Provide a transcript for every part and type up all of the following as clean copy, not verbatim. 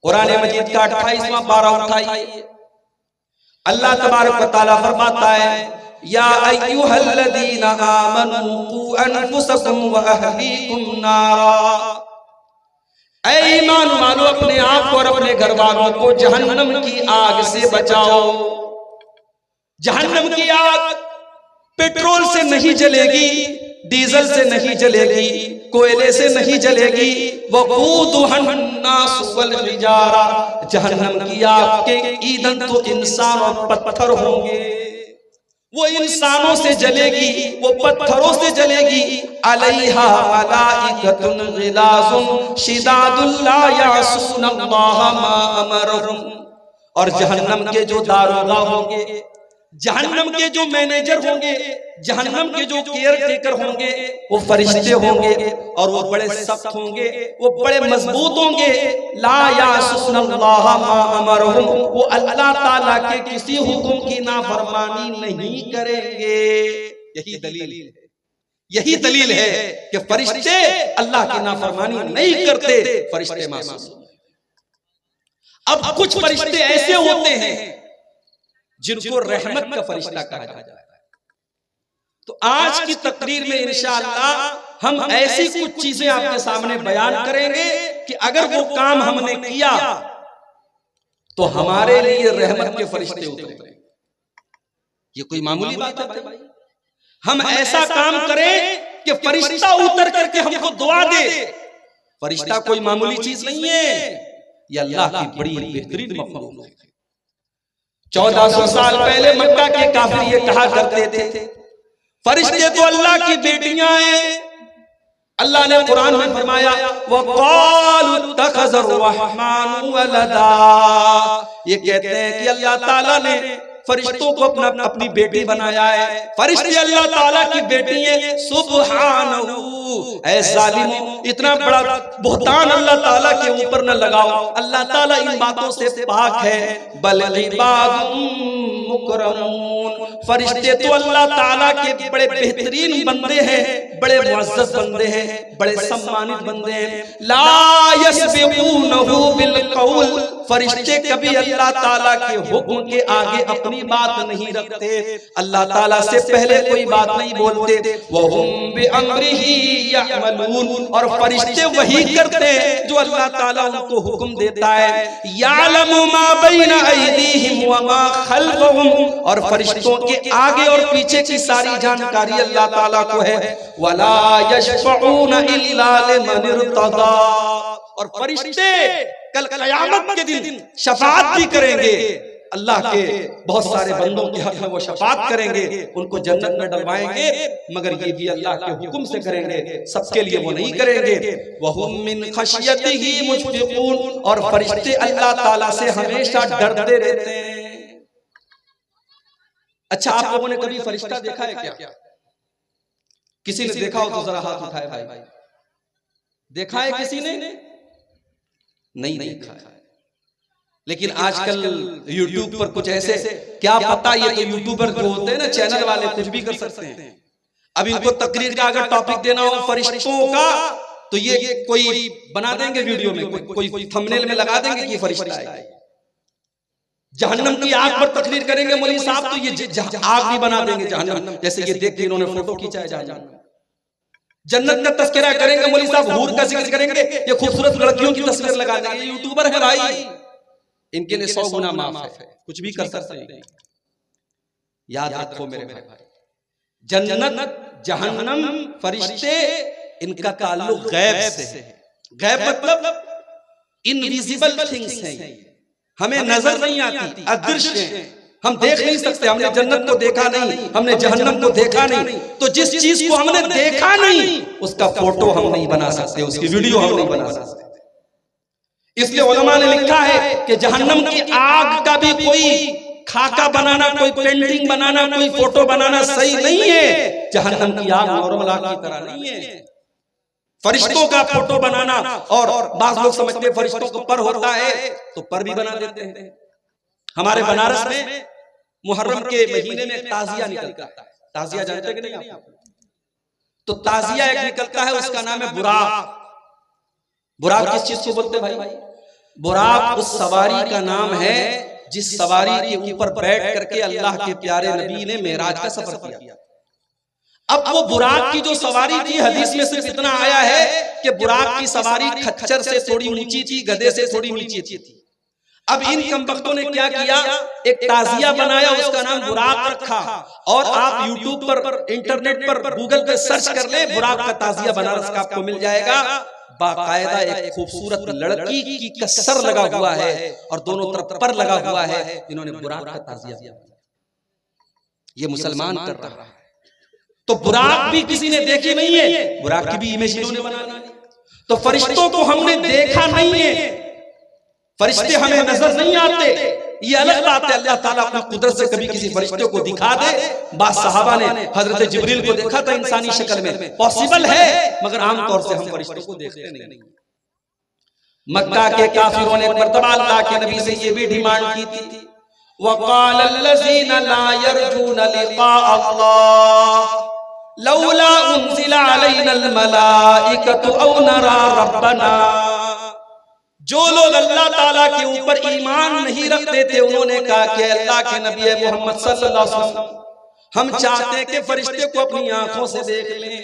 कुरान मजीद का 28वां पारा उठाइए। अल्लाह तबारक व तआला फरमाता है, या अय्युहल्लज़ीना आमनू कू अनफुसकुम व अहलीकुम नारा। ऐ ईमान वालो, अपने आप को और अपने घर वालों को जहन्नम की आग से बचाओ। जहन्नम की आग पेट्रोल से नहीं जलेगी, डीजल से नहीं जलेगी, कोयले से नहीं जलेगी। वक़ूदुहन्नास वल हिजारा, जहन्नम की आग के ईंधन तो इंसान और पत्थर होंगे। वो इंसानों से जलेगी, वो पत्थरों से जलेगी। अलैहा मलाइकतुन गिलाज़ुन शिदादुन ला यासूनल्लाह मा अमरहुम। और जहन्नम के जो दारोगा होंगे, जहन्नम के जो मैनेजर होंगे, जहन्नम के जो केयर टेकर होंगे, वो फरिश्ते होंगे और वो बड़े सख्त होंगे, वो बड़े मजबूत होंगे। ला यासूनल्लाह मा अमरहुम, वो अल्लाह ताला के किसी हुक्म की नाफरमानी नहीं करेंगे। यही दलील है, यही दलील है कि फरिश्ते अल्लाह की नाफरमानी नहीं करते, फरिश्ते मासूम। अब कुछ फरिश्ते ऐसे होते हैं जिनको रहमत का फरिश्ता कहा जाता है। तो आज की तकरीर में इंशाअल्लाह हम ऐसी कुछ चीजें आपके सामने बयान करेंगे कि अगर वो काम हमने किया तो हमारे लिए रहमत के फरिश्ते उतरेंगे। ये कोई मामूली बात है भाई? हम ऐसा काम करें कि फरिश्ता उतर करके हमको दुआ दे। फरिश्ता कोई मामूली चीज नहीं है, ये अल्लाह की बड़ी बेहतरीन मखलूक है। 1400 साल पहले मक्का के काफिर ये कहा करते थे, फरिश्ते तो अल्लाह की बेटियां हैं। अल्लाह ने कुरान में फरमाया, वक़ालू इत्तख़ज़र रहमानु वलदा। ये कहते हैं कि अल्लाह ताला ने फरिश्तों को अपनी बेटी बनाया है। फरिश्ते अल्लाह ताला की बेटी हैं। सुब्हानहू, ऐ ज़ालिमों, इतना बड़ा बुहतान अल्लाह ताला के ऊपर न लगाओ। अल्लाह ताला इन बातों से पाक है। बल इबादुम मुकरमून, फरिश्ते तो अल्लाह ताला के बड़े बेहतरीन बंदे हैं, बड़े मुअज़्ज़ज़ बंदे हैं, बड़े सम्मानित बंदे हैं। ला यस्बिक़ूनहू बिल क़ौल, फरिश्ते कभी अल्लाह ताला के हुक्म के आगे अपनी बात नहीं रखते, अल्लाह ताला से पहले कोई बात नहीं बोलते। वहुम बिअम्रिही यअमलून, और फरिश्ते वही करते हैं जो अल्लाह ताला उनको हुक्म देता है। यालमु मा बैना अयदीहिम व मा खल्फहुम, और फरिश्तों के आगे और पीछे की सारी जानकारी अल्लाह ताला को है। वला यशफऊना इल्ला लिमन इर्तदा, और फरिश्ते कल क़यामत के दिन शफाअत भी करेंगे। अल्लाह के बहुत सारे बंदों के हक में वो शफाअत करेंगे, उनको जन्नत में डलवाएंगे, मगर ये भी अल्लाह के हुक्म से करेंगे, सबके लिए वो नहीं करेंगे। वहुम मिन खशियतिही मुश्फिकून, और फरिश्ते अल्लाह ताला से हमेशा डरते रहते हैं। अच्छा, आप लोगों ने कभी फरिश्ता देखा है क्या? किसी ने देखा हो तो जरा हाथ उठाए भाई। देखा है किसी ने? नहीं देखा है। लेकिन आजकल YouTube पर कुछ ऐसे, क्या पता, ये तो यूट्यूबर जो होते हैं ना, चैनल वाले, कुछ भी कर सकते हैं। अब इनको तकरीर का अगर टॉपिक देना हो फरिश्तों का, तो ये कोई बना देंगे वीडियो में, कोई थंबनेल में लगा देंगे कि फरिश्ता है। जहन्नम की आग पर तकरीर करेंगे मौलवी साहब, तो ये आग भी बना देंगे जहन्नम, जैसे ये देख के इन्होंने फोटो खींचा है जहन्नम। जन्नत का तस्करा करेंगे मौलवी साहब, हूर का जिक्र करेंगे, ये खूबसूरत लड़कियों की तस्वीर लगा देंगे। ये यूट्यूबर है भाई, इनके लिए 100 गुना माफ है, कुछ भी कर सकते हैं। याद रखो मेरे भाई, जन्नत, जहन्नम, फरिश्ते, इनका ताल्लुक गैब से है। गैब मतलब इनविजिबल थिंग्स हैं, हमें नजर नहीं आती, अदृश्य हैं, हम देख नहीं सकते। हमने जन्नत को देखा नहीं, हमने जहन्नम को देखा नहीं, तो जिस चीज को हमने देखा नहीं उसका फोटो हम नहीं बना सकते, उसकी वीडियो हम नहीं बना सकते। इसलिए उलमा ने लिखा है कि जहन्नम की आग का भी कोई खाका बनाना, कोई पेंटिंग बनाना, कोई फोटो बनाना सही नहीं है। जहन्नम की आग नॉर्मल आग की तरह नहीं है। फरिश्तों का फोटो बनाना, और बाज़ लोग समझते हैं फरिश्तों को पर होता है तो पर भी बना देते हैं। हमारे बनारस में मुहर्रम के महीने में ताजिया निकलता है। ताजिया जानते कि नहीं आप? तो ताजिया एक निकलता है, उसका नाम है बुराक। बुराक किस चीज को बोलते हैं भाई? बुराक उस सवारी का नाम है जिस सवारी के ऊपर बैठ करके अल्लाह के प्यारे नबी ने मेराज का सफर किया। अब वो बुराक की जो सवारी थी, हदीस में सिर्फ इतना आया है कि बुराक की सवारी खच्चर से थोड़ी ऊंची थी, गधे से थोड़ी नीची थी। अब इन कमबख्तों ने क्या किया, एक ताजिया बनाया, उसका नाम बुराक रखा। और आप यूट्यूब पर, इंटरनेट पर, गूगल पे सर्च कर ले, बुराक का ताजिया बनारस का आपको मिल जाएगा। बाकायदा एक खूबसूरत लड़की की कसर लगा हुआ है और दोनों तरफ पर लगा हुआ है। इन्होंने बुराक का ताजिया दिया, ये मुसलमान कर रहा है। तो बुराक भी किसी ने देखी नहीं है, बुराक की भी इमेज इन्होंने बनाई। तो फरिश्तों को हमने देखा नहीं है, फरिश्ते हमें नजर नहीं आते, ये अलग बात है। अल्लाह ताला अपनी कुदरत से कभी किसी फरिश्ते को दिखा दे। बाद सहाबा ने हजरत जिब्रील को देखा था इंसानी शक्ल में, पॉसिबल है, मगर आमतौर से हम फरिश्तों को देखते नहीं। मक्का के काफिरों ने एक मर्तबा अल्लाह के नबी से ये भी डिमांड की थी, वक़ाल अल्लज़ीना ला यरजूना लिक़ा अल्लाह लौला उन्ज़िला अलैनल मलाइकतु औ नरा रब्बना। जो लोग अल्लाह ताला के ऊपर ईमान नहीं रखते थे, उन्होंने कहा कि अल्लाह के नबी मोहम्मद सल्लल्लाहु अलैहि वसल्लम, हम चाहते हैं कि फरिश्ते को अपनी आंखों से देख लें,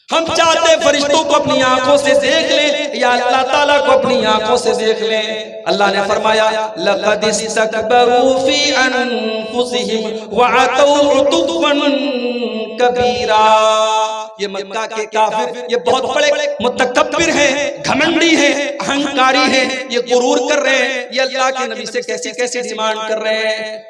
हम चाहते हैं फरिश्तों को अपनी आंखों से देख लें, या अल्लाह ताला को अपनी आंखों से देख लें। अल्लाह ने फरमाया लक़द इस्तकबरू फी अनफुसिहिम व अतौ उतुवन कबीरा। ये मक्का के काफिर ये बहुत बड़े मुतकब्बिर हैं, घमंडी हैं, अहंकारी हैं, ये गुरूर कर रहे हैं, ये अल्लाह के नबी से कैसी कैसी डिमांड कर रहे हैं।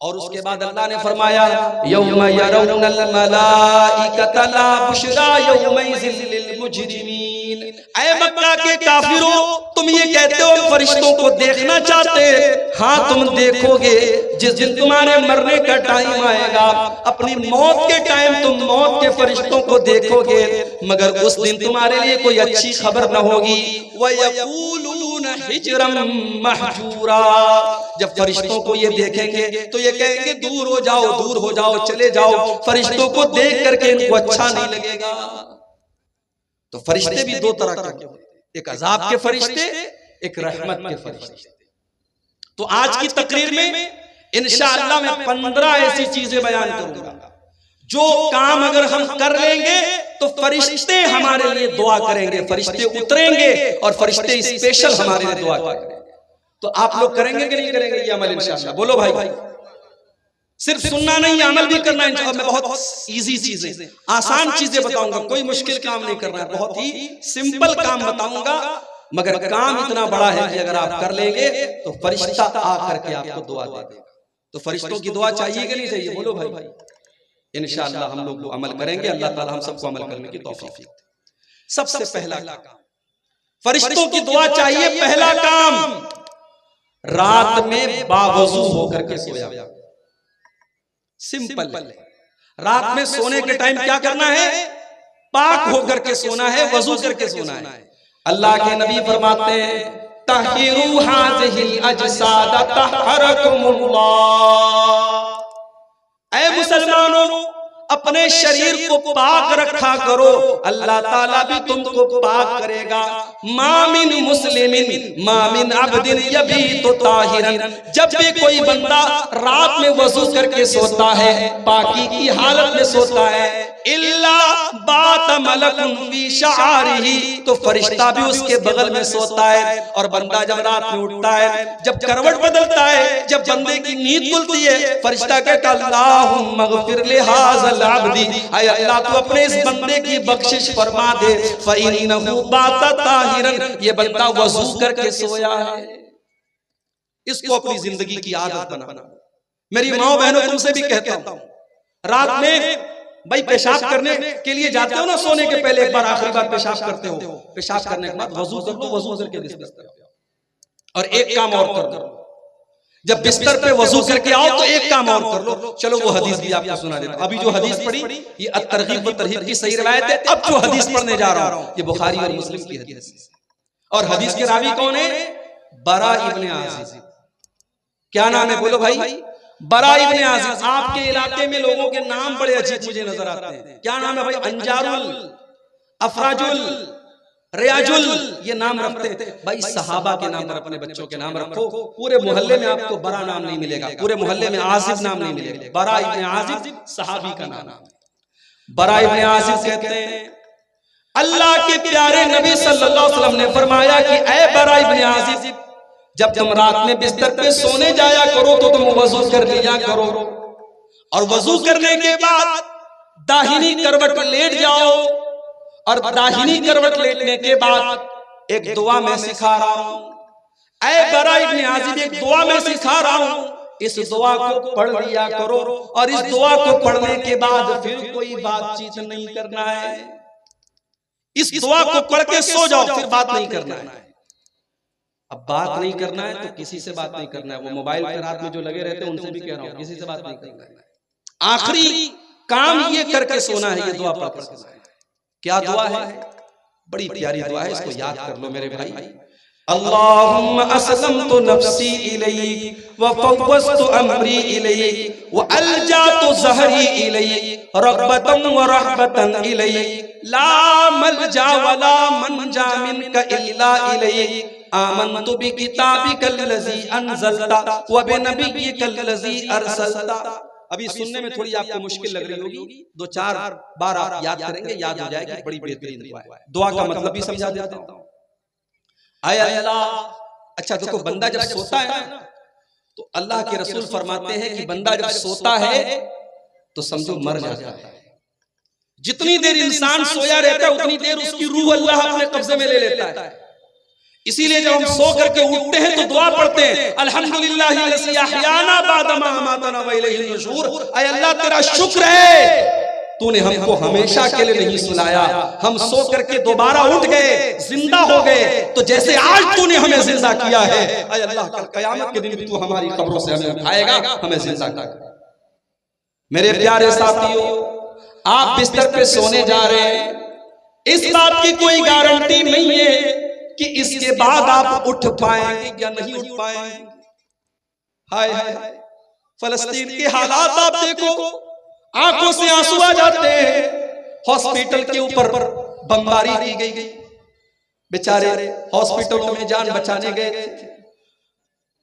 और उसके बाद अल्लाह ने फरमाया यौम यरौनल मलाइकता ला बुशरा यौमइज़िल लिल मुजरिमीन। ऐ मक्का के काफिरों, तुम ये कहते हो फरिश्तों को देखना चाहते, हाँ तुम देखोगे जिस दिन तुम्हारे मरने का टाइम आएगा, अपनी मौत के टाइम तुम मौत के फरिश्तों को देखोगे, मगर उस दिन तुम्हारे लिए कोई अच्छी खबर न होगी। वयक़ूलून हिज्रम महजूरा। जब फरिश्तों को ये देखेंगे तो ये कहेंगे दूर हो जाओ, दूर हो जाओ, चले जाओ। फरिश्तों को देख करके इनको अच्छा नहीं लगेगा। तो फरिश्ते भी दो तरह के, एक अजाब के फरिश्ते, एक रहमत के फरिश्ते। तो आज की तकरीर में इंशाअल्लाह मैं 15 ऐसी चीजें बयान करूंगा जो काम अगर हम कर लेंगे तो फरिश्ते हमारे लिए दुआ करेंगे, फरिश्ते उतरेंगे और फरिश्ते स्पेशल हमारे लिए दुआ करेंगे। तो आप लोग करेंगे कि नहीं करेंगे ये अमल इंशाअल्लाह? बोलो भाई। सिर्फ सुनना नहीं, अमल भी करना इंशाअल्लाह। मैं बहुत इजी चीजें, आसान चीजें बताऊंगा, कोई मुश्किल काम नहीं करना है, बहुत ही सिंपल काम बताऊंगा, मगर काम इतना बड़ा है कि अगर आप कर लेंगे तो फरिश्ता आकर के आपको दुआ देगा। तो फरिश्तों की दुआ चाहिए कि नहीं चाहिए? बोलो भाई। इंशाअल्लाह हम लोग अमल करेंगे, अल्लाह ताला हम सबको अमल करने की तौफीक दे। सबसे पहला काम फरिश्तों की दुआ चाहिए। पहला काम, रात में बावजू होकर के सोया। सिंपल है, रात में सोने के टाइम क्या करना है? पाक होकर के सोना है, वजू करके सोना है। अल्लाह के नबी फरमाते हैं तहिरू हाज़िहिल अजसाद तहरकुमुल्लाह। ऐ मुसलमानों, अपने शरीर को पाक रखा करो, अल्लाह ताला भी तुमको पाक करेगा। मामिन मुस्लिमिन मामिन अब्दिन यबीतु ताहिरन। जब भी कोई बंदा रात में वजू करके सोता है, पाकी की हालत में सोता है, इल्ला बात मलकुन फी शआरिही, तो फरिश्ता भी उसके बगल में सोता है। और बंदा जब रात में उठता है, जब करवट बदलता है, जब बंदे की नींद खुलती है, फरिश्ता कहता अल्लाहुम्मा गफिर लिहाज़ल अब्दी, ऐ अल्लाह तू अपने इस बंदे की बख्शिश फरमा दे। फ़इन्नहु बाता ताहिरन, ये बंदा वजू करके सोया है। इसको अपनी जिंदगी की आदत बनाना। मेरी माओ बहनों, तुमसे भी कहता हूं, रात में भाई पेशाब करने के लिए जाते हो ना, सोने के पहले एक बार आखिरी बार पेशाब करते हो, पेशाब करने के बाद वजू कर लो, वजू करके बिस्तर पे आओ। और एक काम और कर लो, जब बिस्तर पे वजू करके आओ तो एक काम और कर लो। चलो वो हदीस भी आपको सुना देता हूं। अभी जो हदीस पढ़ी ये अत-तरगीब व तरहीब की सही रिवायत है। अब जो हदीस पढ़ने जा रहा हूं ये बुखारी और मुस्लिम की हदीस है। और हदीस के रावी कौन है? बरा इब्न आज़िब। क्या नाम है? बोलो भाई। बरा इब्न आज़िब। आपके इलाके में लोगों के नाम बड़े अजीब मुझे नजर आते हैं। क्या नाम है भाई? अंजारुल, अफराजुल, रियाजुल ये नाम रखते थे भाई, सहाबा के नाम पर अपने बच्चों के नाम रखो। पूरे मोहल्ले में आपको बरा नाम नहीं मिलेगा, पूरे मोहल्ले में आजिब नाम नहीं मिलेगा। बरा इब्न आजिब सहाबी का नाम है। बरा इब्न आजिब कहते हैं अल्लाह के प्यारे नबी सल्लल्लाहु अलैहि वसल्लम ने फरमाया कि ऐ बरा इब्न आजिब, जब तुम रात में बिस्तर पे सोने जाया करो तो तुम वजू कर लिया करो, और वजू करने के बाद दाहिनी करवट लेट जाओ, और दाहिनी करवट लेटने के बाद एक दुआ मैं सिखा रहा हूं। ऐ बरा इब्न आजिब, एक दुआ मैं सिखा रहा हूं, इस दुआ को पढ़ लिया करो, और इस दुआ को पढ़ने के बाद फिर कोई बातचीत नहीं करना है। इस दुआ को पढ़ के सो जाओ, फिर बात नहीं करना है। अब बात नहीं करना है तो किसी से बात नहीं करना है। वो मोबाइल पे रात में जो लगे रहते हैं उनसे भी कह रहा हूं, किसी से बात नहीं करना है। आखिरी काम ये करके सोना है, ये दुआ पढ़ के सोना है। क्या दुआ है? बड़ी प्यारी दुआ है, इसको याद कर लो मेरे भाई। अल्लाहुम्मा अस्लमतु नफ्सी इलैक व फव्वज़तु अमरी इलैक व अल्जातु ज़हरी इलैक रग़बतन व रहबतन इलैक ला मलजा वला मनजा मिनका इल्ला इलैक आमनतु बिकिताबिकल्लज़ी अनज़लता व बिनबिय्यिकल्लज़ी अरसलता। अभी सुनने में थोड़ी आपको मुश्किल लग रही होगी, 2-4 बार आप याद करेंगे, याद हो जाएगी। बड़ी बेहतरीन दुआ है। दुआ का मतलब भी समझा देता हूं। आय अल्लाह, अच्छा देखो, बंदा जब सोता है ना तो अल्लाह के रसूल फरमाते हैं कि बंदा जब सोता है तो समझो मर जाता है। जितनी देर इंसान सोया रहता है उतनी देर उसकी रूह अल्लाह अपने कब्जे में ले लेता है। इसीलिए जब हम सो करके उठते हैं तो दुआ पढ़ते हैं, अल्हम्दुलिल्लाहि लज़ी अहयाना बादमा अमातना व इलैहि नुशूर। ऐ अल्लाह तेरा शुक्र है, तूने हमको हमेशा के लिए नहीं सुलाया, हम सो करके दोबारा उठ गए, जिंदा हो गए, तो जैसे आज तूने हमें जिंदा किया है, ऐ अल्लाह कल क़यामत के दिन भी तू हमारी कब्रों से हमें उठाएगा, हमें जिंदा कर। मेरे प्यारे साथियों, आप बिस्तर पे सोने जा रहे हैं, इस बात की कोई गारंटी नहीं है कि इसके बाद आप उठ पाएंगे या नहीं उठ पाएंगे। हाय हाय, फलस्तीन के हालात आप देखो, आंखों से आंसू आ जाते हैं। हॉस्पिटल के ऊपर बमबारी की गई, बेचारे हॉस्पिटलों में जान बचाने गए थे।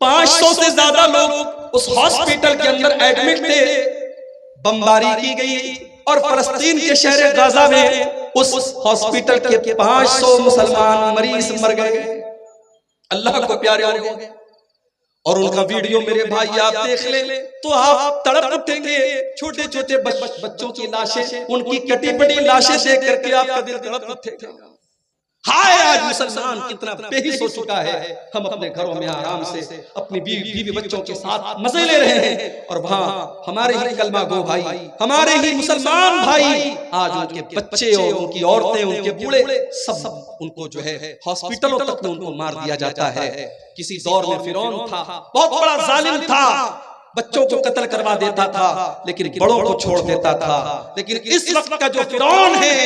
500 से ज्यादा लोग उस हॉस्पिटल के अंदर एडमिट थे। बमबारी की गई और फलस्तीन के शहर गाजा में उस हॉस्पिटल के 500 मुसलमान मरीज मर गए, अल्लाह को प्यारे हो गए। और उनका वीडियो मेरे भाई आप देख ले तो आप तड़प उठेंगे। छोटे छोटे बच्चों की लाशें, उनकी कटी पड़ी लाशें देख करके आपका दिल तड़प उठेगा। हाय, आज मुसलमान कितना बेहिस हो चुका है। हम अपने घरों में आराम से अपनी बीवी बच्चों के साथ मजे ले रहे हैं, और वहां हमारे ही कलमा गो भाई, हमारे ही मुसलमान भाई, आज उनके बच्चे और उनकी औरतें, उनके बूढ़े, सब उनको जो है हॉस्पिटलों तक में उनको मार दिया जाता है। किसी दौर में फिरौन था, बहुत बड़ा जालिम था, बच्चों को कत्ल करवा देता था लेकिन बड़ों को छोड़ देता था। लेकिन इस वक्त का जो फिरौन है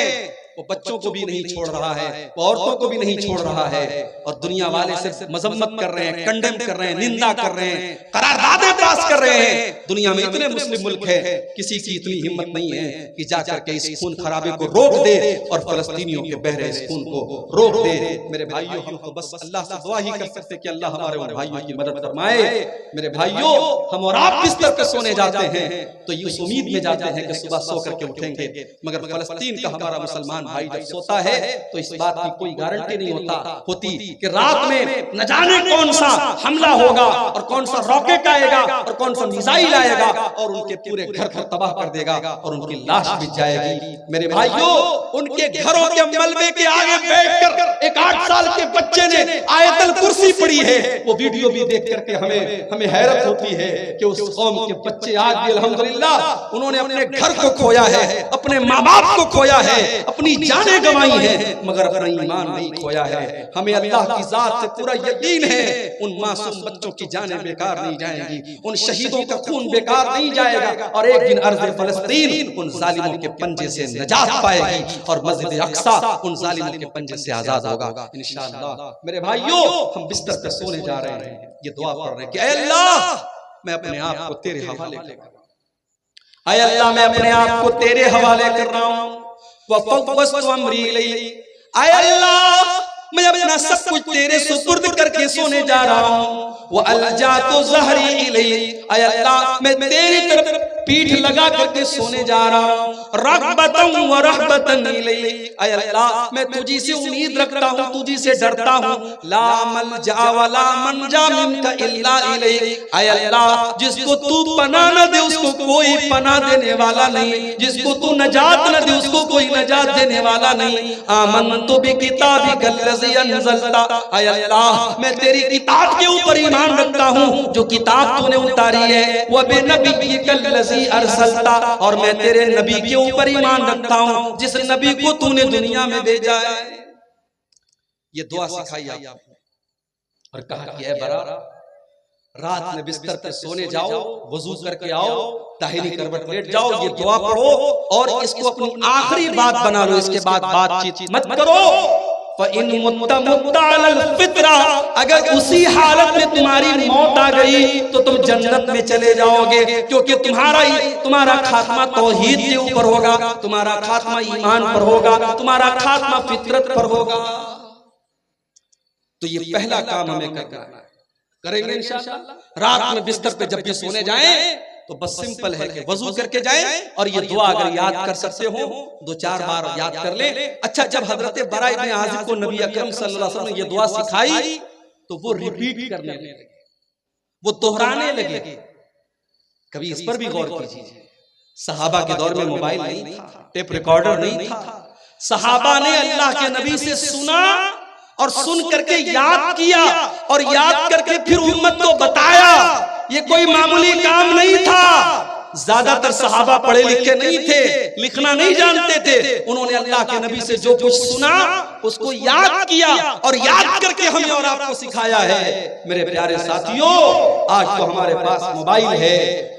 वो बच्चों को भी नहीं छोड़ रहा है, वो औरतों को भी नहीं छोड़ रहा है, और दुनिया वाले सिर्फ मजम्मत कर रहे हैं, कंडेम कर रहे हैं, निंदा कर रहे हैं, करारदादें पास कर रहे हैं। दुनिया में इतने मुस्लिम मुल्क है, किसी की इतनी हिम्मत नहीं है कि जाकर के इस खून खराबे को रोक दे और फलस्तीनियों के बहरे इस खून को रोक दे। मेरे भाइयों, हम तो बस अल्लाह से दुआ ही कर सकते कि अल्लाह हमारे उन भाइयों की मदद फरमाए। मेरे भाइयों, हम और आप बिस्तर पर सोने जाते हैं तो इस उम्मीद में जाते हैं कि सुबह सो करके उठेंगे, मगर फलस्तीन का हमारा मुसलमान भाई जब सोता है तो इस बात की कोई गारंटी नहीं होती कि रात में न जाने कौन सा हमला होगा और कौन सा रॉकेट आएगा और कौन सा मिसाइल आएगा और उनके पूरे घर को तबाह कर देगा और उनकी लाश बिछ जाएगी। मेरे भाइयों, उनके घरों के मलबे के आगे बैठकर एक 8 साल के बच्चे ने आयतल कुर्सी पढ़ी है। वो वीडियो भी देख करके हमें हैरत होती है कि उस कौम के बच्चे आज भी अल्हम्दुलिल्लाह उन्होंने अपने घर को खोया है, अपने माँ बाप को खोया है, अपनी जानें गंवाई है, मगर अपना ईमान नहीं खोया है। हमें अल्लाह की जात से पूरा यकीन है उन मासूम बच्चों की जानें बेकार नहीं जाएंगी, उन शहीदों का खून बेकार नहीं जाएगा, और एक दिन अर्ज़ फ़लस्तीन उन जालिमों के पंजे से निजात पाएगी और मस्जिद अक्सा उन जालिमों के पंजे से आजाद होगा इंशाअल्लाह। मेरे भाइयों, हम बिस्तर पर सोने जा रहे हैं, ये दुआ पढ़ रहे हैं कि ऐ अल्लाह, मैं अपने आप को तेरे हवाले कर रहा हूं। ऐ अल्लाह, मैं अपने आप को तेरे हवाले कर रहा हूं। वफ़व्वज़्तु अमरी इलैक। ऐ अल्लाह, मैं अपना सब कुछ तेरे सुपुर्द करके सोने जा रहा हूँ। वो अलजा तो ज़हरी इलैहि, ऐ अल्लाह मैं तेरी तरफ पीठ लगा करके सोने जा रहा हूँ। रग़बतन व रहबतन इलैहि, ऐ अल्लाह मैं तुझी से उम्मीद रखता हूँ, तुझी से डरता हूँ। ला मलजा वला मंजा मिनका इल्ला इलैहि, ऐ अल्लाह जिसको तू पनाह न दे उसको कोई पनाह देने वाला नहीं, जिसको तू नजात न दे उसको कोई नजात देने वाला नहीं। आमनतु बिकिताबिकल लज़ी अंज़लता, ऐ अल्लाह मैं तेरी किताब के ऊपर ईमान रखता हूँ जो किताब तूने उतारी है। व बिनबिय्यिकल लज़ी अरसलता, और मैं तेरे नबी के ऊपर ईमान रखता हूँ जिस नबी को तूने दुनिया में भेजा है। ये दुआ सिखाई आपने और कहा कि ऐ बरा, रात में बिस्तर पे सोने जाओ, वजू करके आओ, दाहिनी करवट लेट जाओ, ये दुआ पढ़ो और इसको अपनी आखिरी बात बना लो। इसके बाद बातचीत मत करो। फ़इन मुत्ता मुत्ता अलल फित्रा, अगर उसी हालत में तुम्हारी मौत आ गई तो तुम जन्नत में चले जाओगे, क्योंकि तुम्हारा खात्मा तौहीद के ऊपर होगा, तुम्हारा खात्मा ईमान पर होगा, तुम्हारा खात्मा फितरत पर होगा। तो ये पहला काम हमें करना है, करेंगे इंशाअल्लाह। रात में बिस्तर पे जब भी सोने जाएं तो बस सिंपल है कि वजू करके जाएं और ये दुआ अगर याद कर सकते हो 2-4 बार याद कर ले। अच्छा, जब हजरत बरा इब्न आज़िब को नबी अकरम सल्लल्लाहु अलैहि वसल्लम ने ये दुआ सिखाई तो वो रिपीट करने लगे, वो दोहराने लगे। कभी इस पर भी गौर कीजिए, सहाबा के दौर में मोबाइल नहीं था, टेप रिकॉर्डर नहीं था। सहाबा ने अल्लाह के नबी से सुना और सुन करके याद किया और याद करके फिर उम्मत को बताया। ये कोई मामूली काम नहीं था। ज्यादातर सहाबा पढ़े लिखे नहीं थे, लिखना नहीं जानते थे। उन्होंने अल्लाह के नबी से जो कुछ सुना उसको याद किया और याद करके हमें और आपको सिखाया है। मेरे प्यारे साथियों, आज तो हमारे पास मोबाइल है,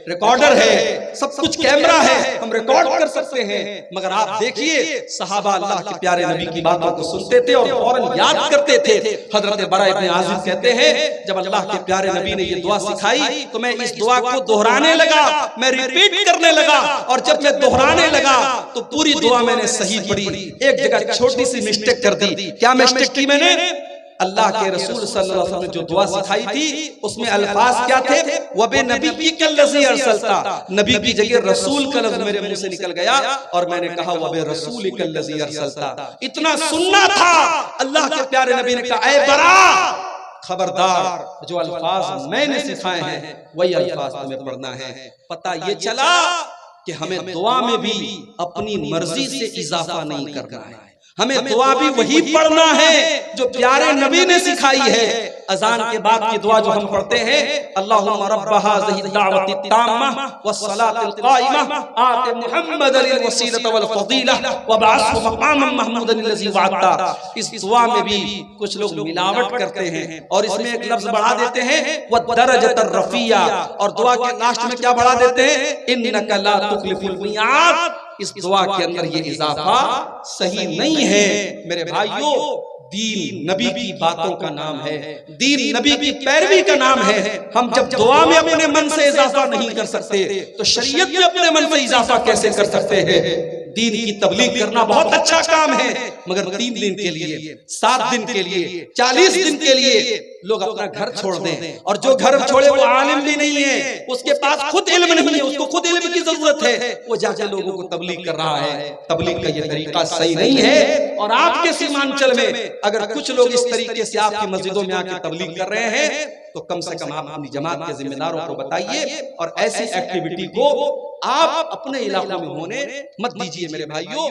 रिकॉर्डर है, सब कुछ कैमरा है, हम रिकॉर्ड कर सकते हैं। मगर आप देखिए, सहाबा अल्लाह के प्यारे नबी की बातों को सुनते थे और फौरन याद करते थे। हजरत बरा इब्न आज़िब कहते हैं, जब अल्लाह के प्यारे नबी ने ये दुआ सिखाई तो मैं इस दुआ को दोहराने लगा, मैं रिपीट करने लगा। और जब मैं दोहराने लगा तो पूरी दुआ मैंने सही पढ़ी। एक जगह छोटी सी मिस्टेक कर दी। क्या मिस्टेक की मैंने? अल्लाह के रसूल सल्लल्लाहु अलैहि वसल्लम ने जो दुआ सिखाई थी उसमें अल्फाज क्या थे? वबे नबिय्यिकल लज़ी अरसलता, नबी की जगह रसूल का लफ्ज मेरे मुंह से निकल गया और मैंने कहा वबे रसूलिकल लज़ी अरसलता। इतना सुनना था। अल्लाह के प्यारे नबी ने कहा, ऐ बरा, खबरदार, जो अल्फाज मैंने सिखाए हैं वही अल्फाज तुम्हें पढ़ना है। पता ये चला कि हमें दुआ में भी अपनी मर्जी से इजाफा नहीं करना है, हमें दुआ भी वही पढ़ना है जो प्यारे नबी ने सिखाई है। अजान के बाद की दुआ जो हम पढ़ते हैं, अल्लाहुम्मा रब्ब हाज़िहि दावति ताम्मा वस्सलातिल काइमा आति मुहम्मदल वसीलत वल फजीला वबअसहु मक़ामम महमूदन लज़ी वअदता। इस दुआ में भी कुछ लोग मिलावट करते हैं और इसमें एक लफ्ज बढ़ा देते हैं व दरजतर रफिया, और दुआ के लास्ट में क्या बढ़ा देते हैं? इन्नका ला तुखलिफुल मियाद। इस दुआ के अंदर ये इजाफा सही नहीं है। मेरे भाइयों, दीन नबी की बातों का नाम है, दीन नबी की पैरवी का नाम है। हम जब दुआ में अपने मन से इजाफा नहीं कर सकते तो शरीयत में अपने मन से इजाफा कैसे कर सकते हैं? दीन की तबलीग करना बहुत अच्छा काम है, मगर 3 दिन के लिए, 7 दिन के लिए, 40 दिन के लिए लोग अपना घर छोड़ दें, और जो घर छोड़े वो आलिम भी नहीं है, उसके पास खुद इल्म नहीं है, उसको खुद इल्म की जरूरत है, वो जाके लोगों को तबलीग कर रहा है। तबलीग का ये तरीका सही नहीं है। और आपके सीमांचल में अगर कुछ लोग इस तरीके से आपकी मस्जिदों में आके तबलीग कर रहे हैं तो कम से कम आप अपनी जमात के जिम्मेदारों को बताइए और ऐसी एक्टिविटी को आप अपने इलाकों में होने मत दीजिए। मेरे भाइयों,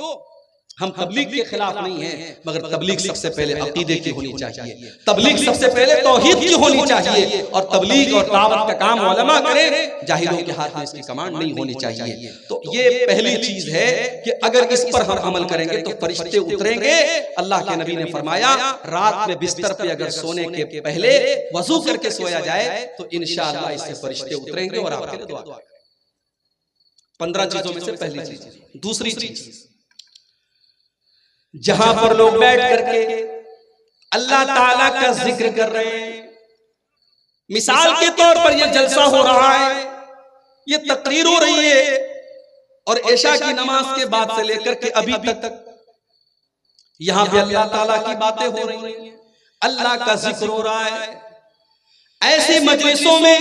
हम तबलीग के खिलाफ नहीं हैं, मगर तबलीग सबसे पहले अकीदे की होनी चाहिए, तबलीग सबसे पहले तौहीद की होनी चाहिए, और तबलीग और दावत का काम उलमा करें, जाहिलों के हाथ में इसकी कमांड नहीं होनी चाहिए। तो ये पहली चीज है कि अगर इस पर हम अमल करेंगे तो फरिश्ते उतरेंगे। अल्लाह के नबी ने फरमाया, रात में बिस्तर पे अगर सोने के पहले वजू करके सोया जाए तो इंशाअल्लाह इससे फरिश्ते उतरेंगे और आपके लिए दुआ करेंगे। 15 चीजों में से पहली चीज। दूसरी चीज, जहां पर लोग बैठ करके अल्लाह ताला का जिक्र कर रहे हैं, मिसाल के तौर पर यह जलसा हो रहा है, यह तकरीर हो रही है, और इशा की नमाज के बाद से लेकर के अभी तक यहाँ पे अल्लाह ताला की बातें हो रही हैं, अल्लाह का जिक्र हो रहा है। ऐसी मजलिसों में,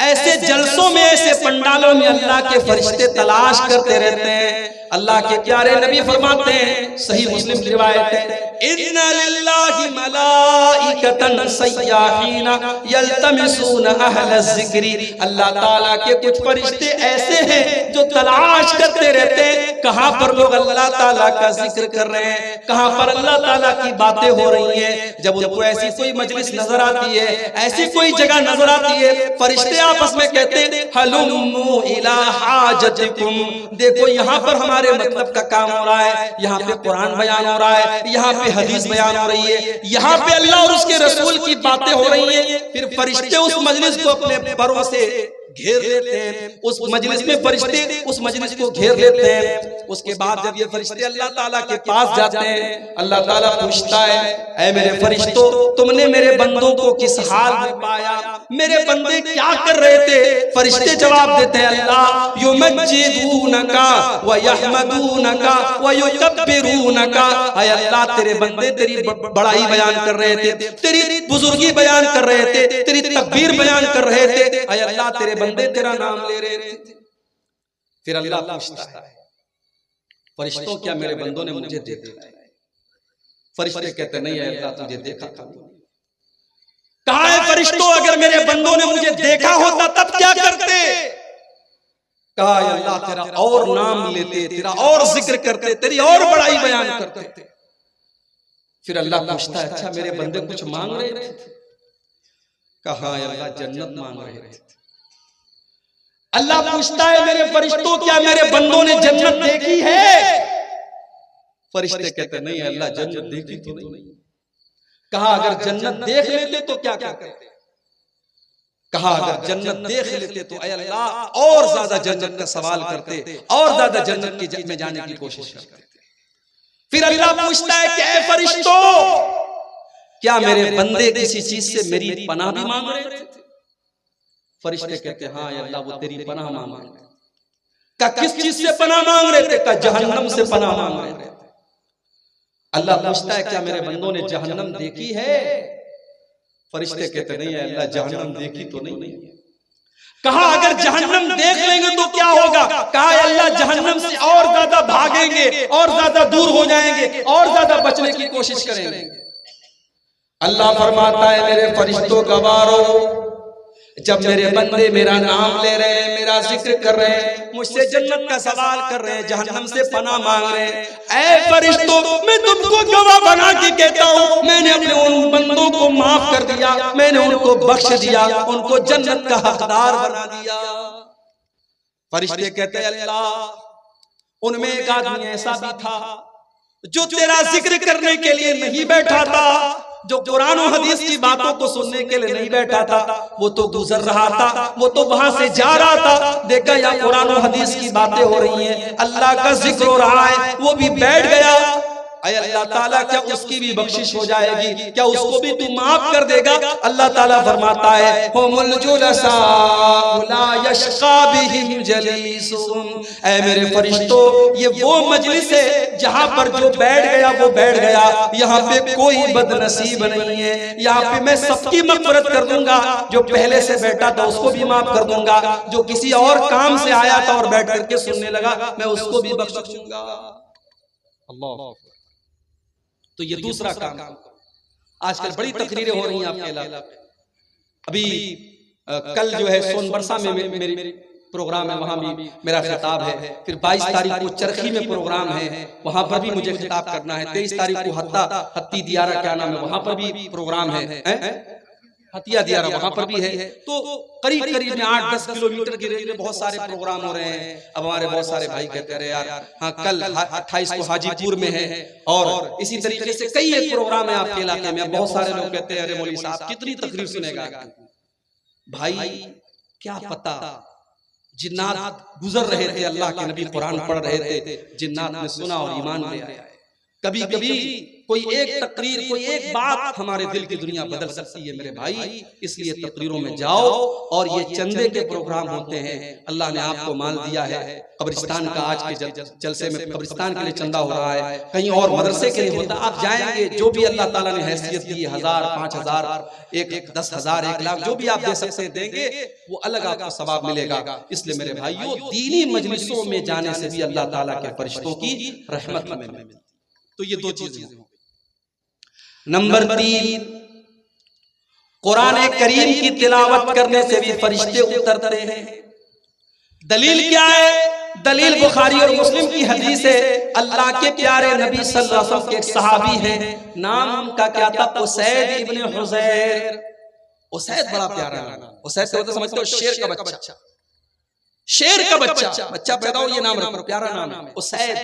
ऐसे जलसों में, ऐसे पंडालों में अल्लाह के फरिश्ते तलाश करते रहते हैं। अल्लाह के प्यारे नबी फरमाते हैं, सही मुस्लिम की रिवायत है, इन्ना लिल्लाहि मलाइकतन सय्याहीना यल्तमिसूना अहल ज़िक्री। अल्लाह ताला के कुछ फरिश्ते ऐसे हैं जो तलाश करते रहते हैं कहां पर लोग अल्लाह ताला का जिक्र कर रहे हैं, कहां पर अल्लाह ताला की बातें हो रही हैं। जब उनको ऐसी कोई मजलिस नजर आती है, ऐसी कोई जगह नजर आती है, फरिश्ते आपस में कहते हैं हलुम्मू इला हाजतिकुम, देखो यहाँ पर हमारे मतलब का काम हो रहा है, यहाँ पे कुरान बयान हो रहा है, यहाँ पे हदीस बयान हो रही है, यहाँ पे अल्लाह और उसके रसूल की बातें हो रही हैं। फिर फरिश्ते उस मजलिस को अपने परों से घेर लेते हैं, उस मजलिस में फरिश्ते उस मजलिस को घेर लेते हैं। उसके बाद जब ये फरिश्ते अल्लाह ताला के पास जाते हैं, अल्लाह ताला पूछता है, ऐ मेरे फरिश्तों, तुमने मेरे बंदों को किस हाल में पाया, मेरे बंदे क्या कर रहे थे? फरिश्ते जवाब देते हैं, अल्लाह युमज्जिदूनका व यहमदूनका व युकब्बिरूनका। ऐ अल्लाह, तेरे बंदे तेरी बड़ाई बयान कर रहे थे, तेरी बुजुर्गी बयान कर रहे थे, तेरी तकबीर बयान कर रहे थे। ऐ अल्लाह, तेरे बंदे तेरा नाम ले रहे थे। फिर अल्लाह पूछता है, फरिश्तों, क्या मेरे बंदों ने मुझे देखा? फरिश्ते कहते नहीं है अल्लाह, तुझे देखा था। कहा है फरिश्तों, अगर मेरे बंदों ने मुझे देखा होता तब क्या करते? कहा है अल्लाह, तेरा और नाम लेते, तेरा और जिक्र करते, तेरी और बड़ाई बयान करते। फिर अल्लाह पूछता है, अच्छा मेरे बंदे कुछ मांग रहे थे? कहा है अल्लाह, जन्नत मांग रहे थे। अल्लाह पूछता है, मेरे फरिश्तों, क्या मेरे बंदों ने जन्नत देखी है? फरिश्ते कहते नहीं है अल्लाह, जन्नत देखी तो नहीं। कहा अगर जन्नत देख लेते तो क्या करते? कहा अगर जन्नत देख लेते तो ऐ अल्लाह और ज्यादा जन्नत का सवाल करते, और ज्यादा जन्नत की में जाने की कोशिश करते। फिर अल्लाह पूछता है कि ऐ फरिश्तों, क्या मेरे बंदे किसी चीज से मेरी पनाह भी मांग रहे थे? फरिश्ते कहते हाँ अल्लाह, वो तेरी पनाह मांग रहे थे। का किस चीज से पनाह मांग रहे थे? का जहन्नम से पनाह मांग रहे थे। अल्लाह पूछता है, क्या मेरे बंदों ने जहन्नम देखी है? फरिश्ते कहते नहीं है अल्लाह, जहन्नम देखी तो नहीं। कहा अगर जहन्नम देख लेंगे तो क्या होगा? कहा अल्लाह, जहन्नम से और ज्यादा भागेंगे, और ज्यादा दूर हो जाएंगे, और ज्यादा बचने की कोशिश करेंगे। अल्लाह फरमाता है, मेरे फरिश्तों गवारो, जब मेरे बंदे मेरा नाम ले रहे हैं, मेरा जिक्र कर रहे हैं, मुझसे जन्नत का सवाल कर रहे हैं, जहन्नम से पनाह मांग रहे हैं, ऐ फरिश्तों, मैं तुमको गवाह बना के कहता हूँ, मैंने अपने उन बंदों को माफ कर दिया, मैंने उनको बख्श दिया, उनको जन्नत का हकदार बना दिया। फरिश्ते कहते हैं अल्लाह, उनमें एक आदमी ऐसा भी था जो तेरा जिक्र करने के लिए नहीं बैठा था, जो कुरान और हदीस की बातों को सुनने के लिए नहीं बैठा था, वो तो गुजर रहा था, वो तो वहां से जा रहा था, देखा यहाँ कुरान और हदीस की बातें हो रही हैं, अल्लाह का जिक्र हो रहा है, वो भी बैठ गया। अल्लाह ताला क्या उसकी भी बख्शिश हो जाएगी? क्या उसको भी तू माफ कर देगा? अल्लाह ताला फरमाता है, हुमुल जुलसा ला यशका बिहिम जलीसुम। ऐ मेरे फरिश्तों, ये वो मजलिस है जहां पर जो बैठ गया वो बैठ गया, यहाँ पे कोई बदनसीब नहीं है, यहाँ पे मैं सबकी मग़फ़िरत कर दूंगा, जो पहले से बैठा था उसको भी माफ कर दूंगा, जो किसी और काम से आया था और बैठ करके सुनने लगा मैं उसको भी बख्श दूंगा। अल्लाह। तो ये दूसरा काम। आजकल बड़ी तकरीरें हो रही हैं आपके इलाके। अभी कल जो है सोनबरसा में मेरी प्रोग्राम है, वहां भी मेरा खिताब है। फिर 22 तारीख को चरखी में प्रोग्राम है, वहां पर भी मुझे खिताब करना है। 23 तारीख को हत्ती दियारा क्या नाम है, वहां पर भी प्रोग्राम है, हतिया दियारा वहां पर भी है। तो करीब करीब 8-10 किलोमीटर की रेंज में बहुत सारे प्रोग्राम हो रहे हैं। अब हमारे बहुत सारे भाई कहते रहे यार, हाँ कल 28 को हाजीपुर में है, और इसी तरीके से कई एक प्रोग्राम है आपके इलाके में। बहुत सारे लोग कहते हैं अरे मौलवी साहब कितनी तकरीर सुनेगा भाई, क्या पता जिन्नात गुजर रहे थे, अल्लाह के नबी कुरान पढ़ रहे थे, जिन्नात ने सुना और ईमान ले आए। कभी कभी कोई एक तकरीर, कोई एक बात हमारे दिल की दुनिया बदल सकती है मेरे भाई। इसलिए तकरीरों में जाओ। और ये चंदे के प्रोग्राम होते हैं, अल्लाह ने आपको माल दिया है, कब्रिस्तान का आज के जलसे में कब्रिस्तान के लिए चंदा हो रहा है, कहीं और मदरसे के लिए होता, आप जाएंगे, जो भी अल्लाह ताला ने हैसियत दी, 1000, 5000, 10,000, 1 लाख, जो भी आप दे सकते देंगे, वो अलग आपको सवाब मिलेगा। इसलिए मेरे भाइयों, दीनी मजलिसों में जाने से भी अल्लाह ताला के फरिश्तों की रहमत हमें मिलती। तो ये 2 चीजें हो गई। नंबर 3, कुरान करीम की तिलावत करने से भी फरिश्ते उतरते हैं। दलील क्या है? दलील बुखारी और मुस्लिम की हदीस है। अल्लाह के प्यारे नबी सल्लल्लाहु अलैहि वसल्लम के एक सहाबी हैं, नाम उनका क्या था? उसैद इब्न हुज़ैर। उसैद बड़ा प्यारा नाम। उसैद से समझते हो शेर का बच्चा, शेर का बच्चा पैदा हो, ये नाम रखो, प्यारा नाम है उसैद।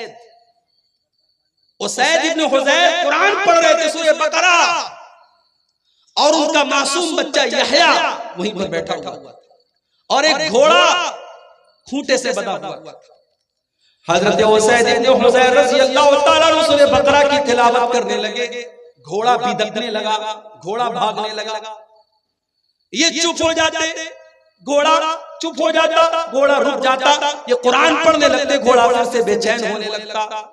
उसैद इब्न हुज़ैर कुरान पढ़ रहे थे, सूरह बकरा, और उनका मासूम बच्चा यहया वहीं पर बैठा हुआ था, और एक घोड़ा खूंटे से बंधा हुआ था। हजरत उसैद इब्न हुज़ैर रज़ियल्लाहु ताला अन्हु सूरह बकरा की तिलावत करने लगे। घोड़ा बिदकने लगा, घोड़ा भागने लगा, ये चुप हो जाते, घोड़ा चुप हो जाता, घोड़ा रुक जाता, ये कुरान पढ़ने लगते, घोड़ा फिर से बेचैन होने लगता।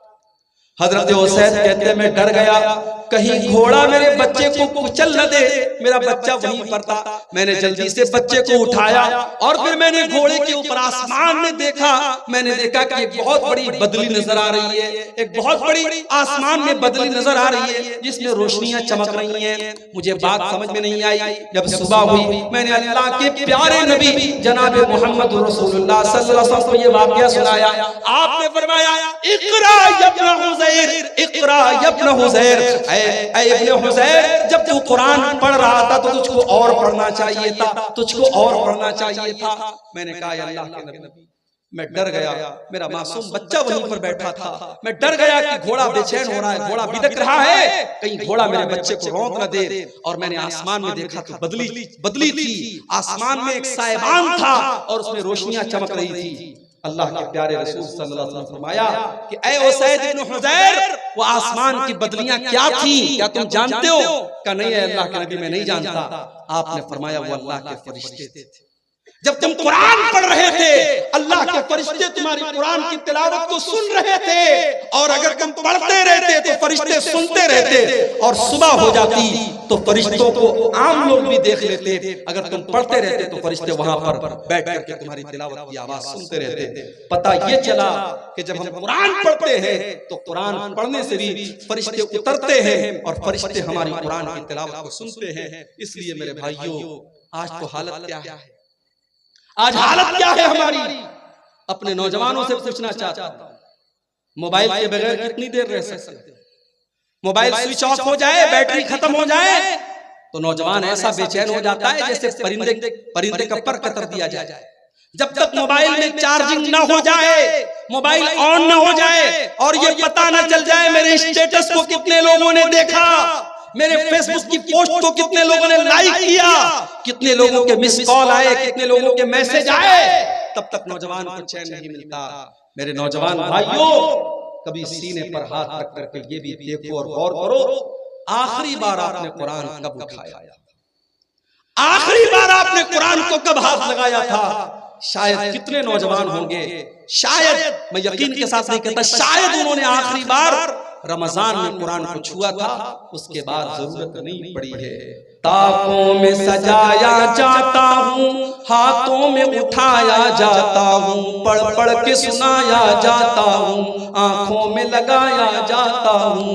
हजरत उसैद कहते मैं डर गया, कहीं घोड़ा मेरे बच्चे को कुचल न दे, मेरा बच्चा वहीं पर था। मैंने जल्दी से बच्चे को उठाया और फिर मैंने घोड़े के ऊपर आसमान में देखा। मैंने देखा कि एक बहुत बड़ी बदली नजर आ रही है, एक बहुत बड़ी आसमान में बदली नजर आ रही है जिसमें रोशनियां चमक रही हैं। मुझे बात समझ में नहीं आई। जब सुबह हुई, मैंने अल्लाह के प्यारे नबी जनाब मोहम्मद रसूलुल्लाह सल्लल्लाहु अलैहि वसल्लम को ये वाकया सुनाया। आपने फरमाया इक़रा या इब्न हुज़ैर, इक़रा या इब्न हुज़ैर, ऐ इब्न हुज़ैर, जब तू कुरान पढ़ रहा था तो तुझको और पढ़ना चाहिए था, तुझको और पढ़ना चाहिए था। मैंने कहा अल्लाह के नबी, मैं डर गया, मेरा मासूम बच्चा वहीं पर बैठा था, मैं डर गया कि घोड़ा बेचैन हो रहा है, घोड़ा बिदक रहा है, कहीं घोड़ा मेरे बच्चे को रौंद न दे। और मैंने आसमान में देखा तो बदली थी, आसमान में एक साइबान था और उसमें रोशनियां चमक रही थी। अल्लाह के प्यारे रसूल सल्लल्लाहु अलैहि वसल्लम फरमाया कि ऐ उसैद इब्न हुज़ैर, वो आसमान की बदलियां क्या थी, क्या तुम जानते हो? क्या नहीं है अल्लाह के नबी, मैं नहीं जानता। आपने फरमाया वो अल्लाह के फरिश्ते थे। जब तुम कुरान पढ़ रहे थे, अल्लाह के फरिश्ते तुम्हारी कुरान की तिलावत को सुन रहे थे, और अगर तुम पढ़ते रहते तो फरिश्ते सुनते रहते, और सुबह हो जाती तो फरिश्तों को आम लोग भी देख लेते। अगर तुम पढ़ते रहते तो फरिश्ते वहां पर बैठ करके तुम्हारी तिलावत की आवाज सुनते रहते। पता ये चला कि जब हम कुरान पढ़ते हैं तो कुरान पढ़ने से भी फरिश्ते उतरते हैं और फरिश्ते हमारी कुरान की तिलावत को सुनते हैं। इसलिए मेरे भाइयों, आज तो हालत क्या है, आज हालत क्या है हमारी? अपने नौजवानों से पूछना चाहता हूं, मोबाइल के बगैर कितनी देर रह सकते? मोबाइल स्विच ऑफ हो जाए, बैटरी खत्म हो जाए तो नौजवान ऐसा बेचैन हो जाता है जैसे परिंदे का पर कतर दिया जाए। जब तक मोबाइल में चार्जिंग ना हो जाए, मोबाइल ऑन ना हो जाए, और ये पता ना चल जाए मेरे स्टेटस को कितने लोगों ने देखा, मेरे फेसबुक की पोस्ट को कितने लोगों ने लाइक किया, कितने लोगों के मिस कॉल आए, कितने लोगों के मैसेज आए, तब तक नौजवान को चैन नहीं मिलता। मेरे नौजवान भाइयों, कभी सीने पर हाथ रख करके ये भी देखो और गौर करो, आखिरी बार आपने कुरान कब उठाया? आखिरी बार आपने कुरान को कब हाथ लगाया था? शायद कितने नौजवान होंगे, शायद, मैं यकीन के साथ नहीं कहता, शायद उन्होंने आखिरी बार रमजान में कुरान को छुआ था, उसके बाद जरूरत नहीं पड़ी है। ताकों में सजाया जाता हूँ, हाथों में उठाया जाता हूँ, पढ़ पढ़ के सुनाया जाता हूँ, आंखों में लगाया जाता हूँ।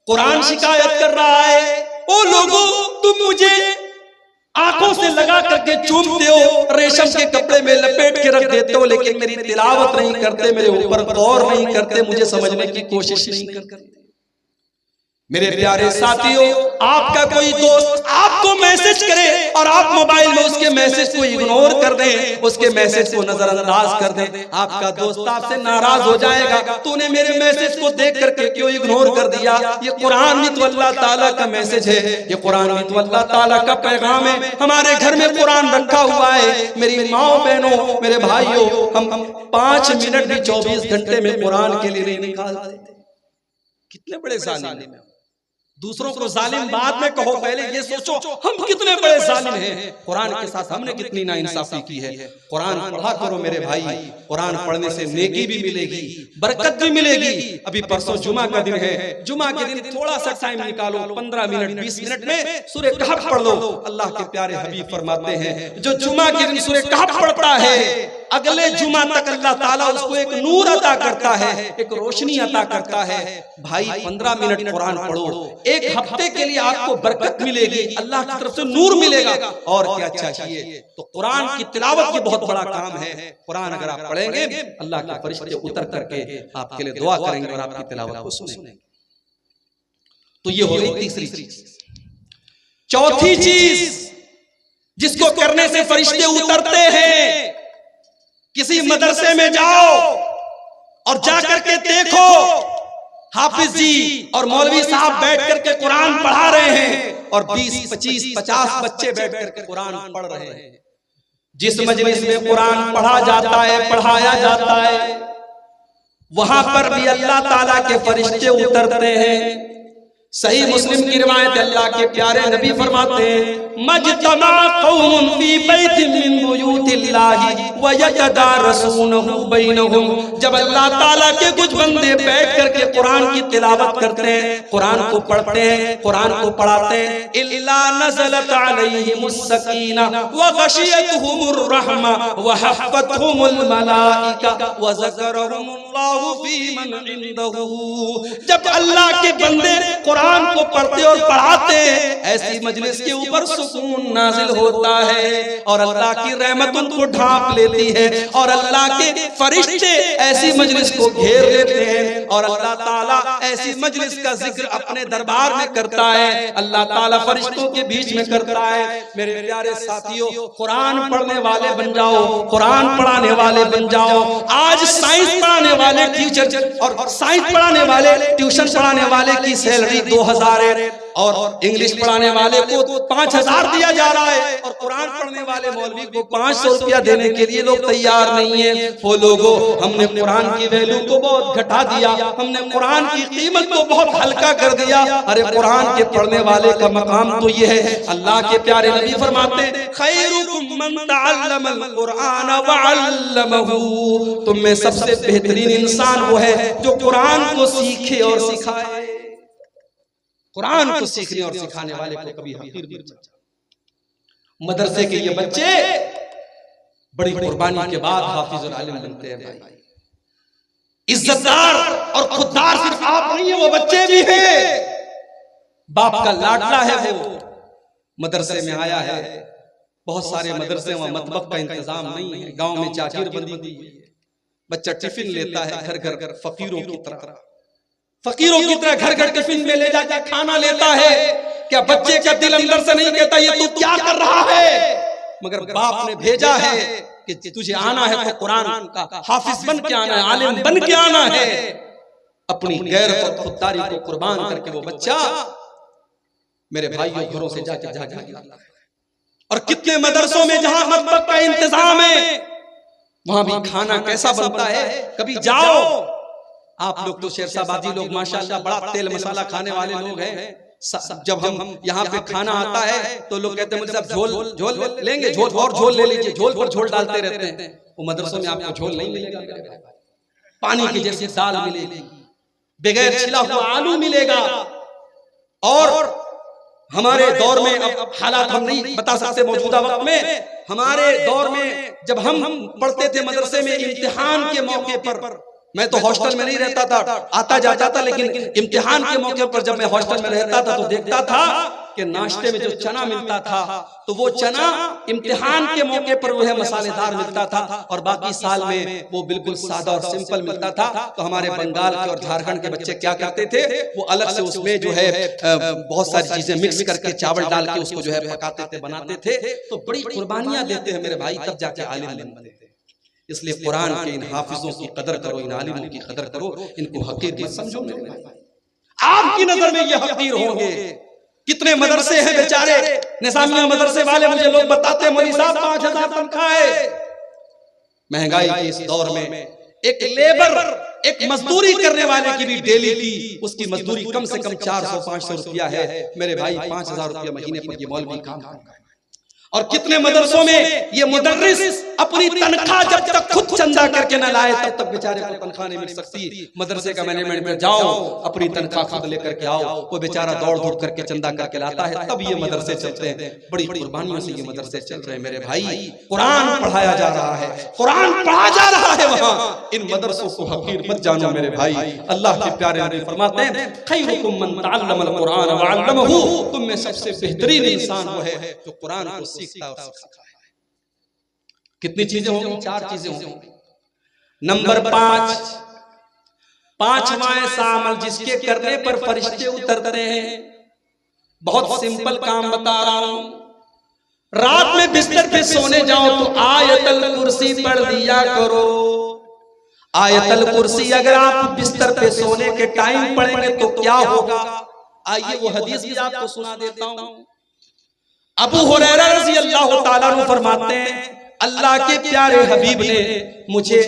कुरान शिकायत कर रहा है, ओ लोगों, तुम मुझे आंखों से लगा करके चूमते हो, रेशम के कपड़े में लपेट के रख देते हो, लेकिन मेरी तिलावत नहीं करते, मेरे ऊपर गौर नहीं करते, मुझे समझने की कोशिश नहीं करते। मेरे प्यारे साथियों, आपका कोई दोस्त आपको मैसेज करे और आप मोबाइल में उसके मैसेज को इग्नोर कर दें, उसके मैसेज को नजरअंदाज कर दें, आपका दोस्त आपसे नाराज हो जाएगा, तूने मेरे मैसेज को देख करके क्यों इग्नोर कर दिया? ये कुरान भी तो अल्लाह ताला का मैसेज है, ये कुरान भी तो अल्लाह ताला का पैगाम है। हमारे घर में कुरान रखा हुआ है। मेरी माओ बहनों, मेरे भाइयों, हम 5 मिनट भी 24 घंटे में कुरान के लिए नहीं निकालते। कितने बड़े जालिम हैं। दूसरों को जालिम बाद में कहो, पहले ये सोचो हम कितने बड़े जालिम हैं। कुरान के साथ हमने कितनी नाइंसाफी की है। कुरान पढ़ा करो मेरे भाई, कुरान पढ़ने से नेकी भी मिलेगी, बरकत भी मिलेगी। अभी परसों जुमा का दिन है, जुमा के दिन थोड़ा सा टाइम निकालो, 15 मिनट 20 मिनट में सूरह कहफ पढ़ लो। अल्लाह के प्यारे हबीब फरमाते हैं जो जुमा के दिन सूरह कहफ पढ़ता है, अगले जुमा तक अल्लाह ताला उसको एक नूर अता करता है, एक रोशनी अता करता है। भाई 15 मिनट कुरान पढ़ो, एक हफ्ते के लिए आपको बरकत मिलेगी, अल्लाह की तरफ से नूर मिलेगा। और क्या चाहिए। तो कुरान की तिलावत ये बहुत बड़ा काम है। कुरान अगर आप पढ़ेंगे, अल्लाह के फरिश्ते उतर करके आपके लिए दुआ करेंगे और आपकी तिलावत को सुनेंगे। तो ये हो गई तीसरी चीज। चौथी चीज जिसको करने से फरिश्ते उतरते हैं, किसी मदरसे में जाओ और जाकर के देखो हाफिज जी और मौलवी साहब बैठ करके कुरान पढ़ा रहे हैं और 20, 25, 50 बच्चे बैठ करके कुरान पढ़ रहे हैं। जिस मजलिस में कुरान पढ़ा जाता है, पढ़ाया जाता है, वहां पर भी अल्लाह ताला के फरिश्ते उतरते हैं। सही मुस्लिम की रिवायत, अल्लाह के प्यारे नबी फरमाते हैं मजतमा कौमुन फी बैतिन मिन बुयूतिल्लाहि व यतदारसूनहु बैनहुम। जब अल्लाह ताला के कुछ बंदे बैठ करके कुरान की तिलावत करते हैं, कुरान को पढ़ते हैं, कुरान को पढ़ाते हैं, इल्ला नज़लत अलैहिमुस सकीना व गशियतहुमुर रहमा व हफ़्फ़तहुमुल मलाइका व ज़करहुमुल्लाहु फी मन इंदहु। जब अल्लाह के बंदे कुरान को पढ़ते और पढ़ाते, ऐसी मजलिस के ऊपर सुकून नाजिल होता है और अल्लाह की रहमत उनको ढांप लेती है और अल्लाह के फरिश्ते ऐसी मजलिस को घेर लेते हैं और अल्लाह ताला ऐसी मजलिस का जिक्र अपने दरबार में करता है। अल्लाह ताला फरिश्तों के बीच में करता है। मेरे प्यारे साथियों, कुरान पढ़ने वाले बन जाओ, कुरान पढ़ाने वाले बन जाओ। आज साइंस पढ़ाने वाले टीचर और साइंस पढ़ाने वाले, ट्यूशन पढ़ाने वाले की सैलरी 2000 है और इंग्लिश पढ़ाने वाले को 5000 दिया जा रहा है और कुरान पढ़ने वाले मौलवी को 500 रुपया देने के लिए लोग तैयार नहीं है। वो लोगों, हमने कुरान की वैल्यू को बहुत घटा दिया, हमने कुरान की कीमत को बहुत हल्का कर दिया। अरे कुरान के पढ़ने वाले का मकाम तो ये है। अल्लाह के प्यारे नबी फरमाते हैं खैरुकुम मन तअल्लमल कुरान व अल्लमहु। तुम में सबसे बेहतरीन इंसान वो है जो कुरान को सीखे और सिखाए। कुरान को सीखने और सिखाने वाले को कभी हकीर मत समझो। मदरसे के ये बच्चे बड़ी कुर्बानी के बाद हाफिज और आलिम बनते हैं भाई। इज्जतदार और खुददार सिर्फ आप नहीं है, वो बच्चे भी हैं। बाप का लाडला है वो, मदरसे में आया है। बहुत सारे मदरसे वहां मतबख का इंतजाम नहीं है, गांव में चाकीर बंदी हुई है। बच्चा टिफिन लेता है घर घर, फकीरों की तरह घर घर टिफिन में ले जाकर खाना लेता है। क्या बच्चे का दिल अंदर से नहीं कहता ये तू क्या कर रहा है? मगर बाप ने भेजा है कि तुझे आना है तो कुरान का हाफिज बन के आना है, आलिम बन के आना है। अपनी गैरत और खुददारी को कुर्बान करके वो बच्चा मेरे भाइयों घरों से जाके निकला। और कितने मदरसों में जहां मतबख का इंतजाम है, वहां भी खाना कैसा बनता है। कभी जाओ, आप लोग तो शेरशाबादी लोग माशाल्लाह बड़ा तेल मसाला खाने वाले लोग हैं। जब हम यहाँ पे खाना आता है तो लोग कहते हैं मुझे आप झोल लेंगे, झोल ले लीजिए, झोल पर झोल डालते रहते हैं। वो मदरसों में आपको झोल नहीं मिलेगा, पानी की जैसी दाल मिलेगी, बगैर छिला हुआ आलू मिलेगा। और हमारे दौर में, अब हालात हम नहीं बता सकते मौजूदा वक्त में, हमारे दौर में जब हम पढ़ते थे मदरसे में, इम्तिहान के मौके पर, मैं तो हॉस्टल में नहीं रहता था, आता जाता था, लेकिन इम्तिहान के मौके पर जब मैं हॉस्टल में रहता था तो देखता था कि नाश्ते में जो चना मिलता था तो वो चना इम्तिहान के मौके पर वो है मसालेदार मिलता था और बाकी साल में वो बिल्कुल सादा और सिंपल मिलता था। तो हमारे बंगाल के और झारखंड के बच्चे क्या करते थे, वो अलग से उसमें जो है बहुत सारी चीजें मिक्स करके चावल डाल के उसको जो है पकाते थे, बनाते थे। तो बड़ी कुर्बानियां देते हैं मेरे भाई, तब जाके आलिम बनते थे। इसलिए कुरान के इन हाफिजों की कदर करो, इन आलिमों की कदर करो, इनको हकीर मत समझो मेरे भाई। आपकी नजर में ये हकीर होंगे। कितने मदरसे हैं बेचारे, निजामिया मदरसे वाले मुझे लोग बताते हैं मौलवी साहब 5000 तनख्वाह है। महंगाई के इस दौर में एक लेबर, एक मजदूरी करने वाले की भी डेली की उसकी मजदूरी कम से कम 400-500 रुपया है मेरे भाई। 5000 रुपया महीने पर ये मौलवी काम करता है। और कितने मदरसों में ये मुदर्रिस अपनी तनख्वाह जब तक खुद चंदा करके न लाए तब तक बेचारे को तनख्वाह नहीं मिल सकती। मदरसे का मैनेजमेंट में जाओ, अपनी तनख्वाह खुद लेकर के आओ, वो बेचारा दौड़ दौड़ करके चंदा करके लाता है, तब ये मदरसे चलते हैं। बड़ी कुर्बानियों से ये मदरसे चल रहे हैं मेरे भाई। कुरान पढ़ाया जा रहा है, कुरान पढ़ा जा रहा है वहाँ। इन मदरसों को हकीर मत जानो मेरे भाई। अल्लाह के प्यारे नबी फरमाते हैं, खैरुकुम मन तअल्लमल कुरान व अल्लमहु, तुम में सबसे बेहतरीन इंसान वो है जो कुरान को सीखता और सिखाता है। कितनी चीजें होंगी? 4 चीजें होंगी। नंबर 5, पांचवा ऐसा अमल जिसके करने पर फरिश्ते उतरते हैं। बहुत सिंपल काम बता रहा हूं। रात में बिस्तर पे सोने जाओ तो आयतल कुर्सी पढ़ लिया करो। आयतल कुर्सी अगर आप बिस्तर पे सोने के टाइम पढ़ेंगे तो क्या होगा? आइए वो हदीस भी आपको सुना देता हूं। अबू हुरैरा रज़ी अल्लाह ताला अन्हु फरमाते हैं, अल्लाह के प्यारे हबीब ने मुझे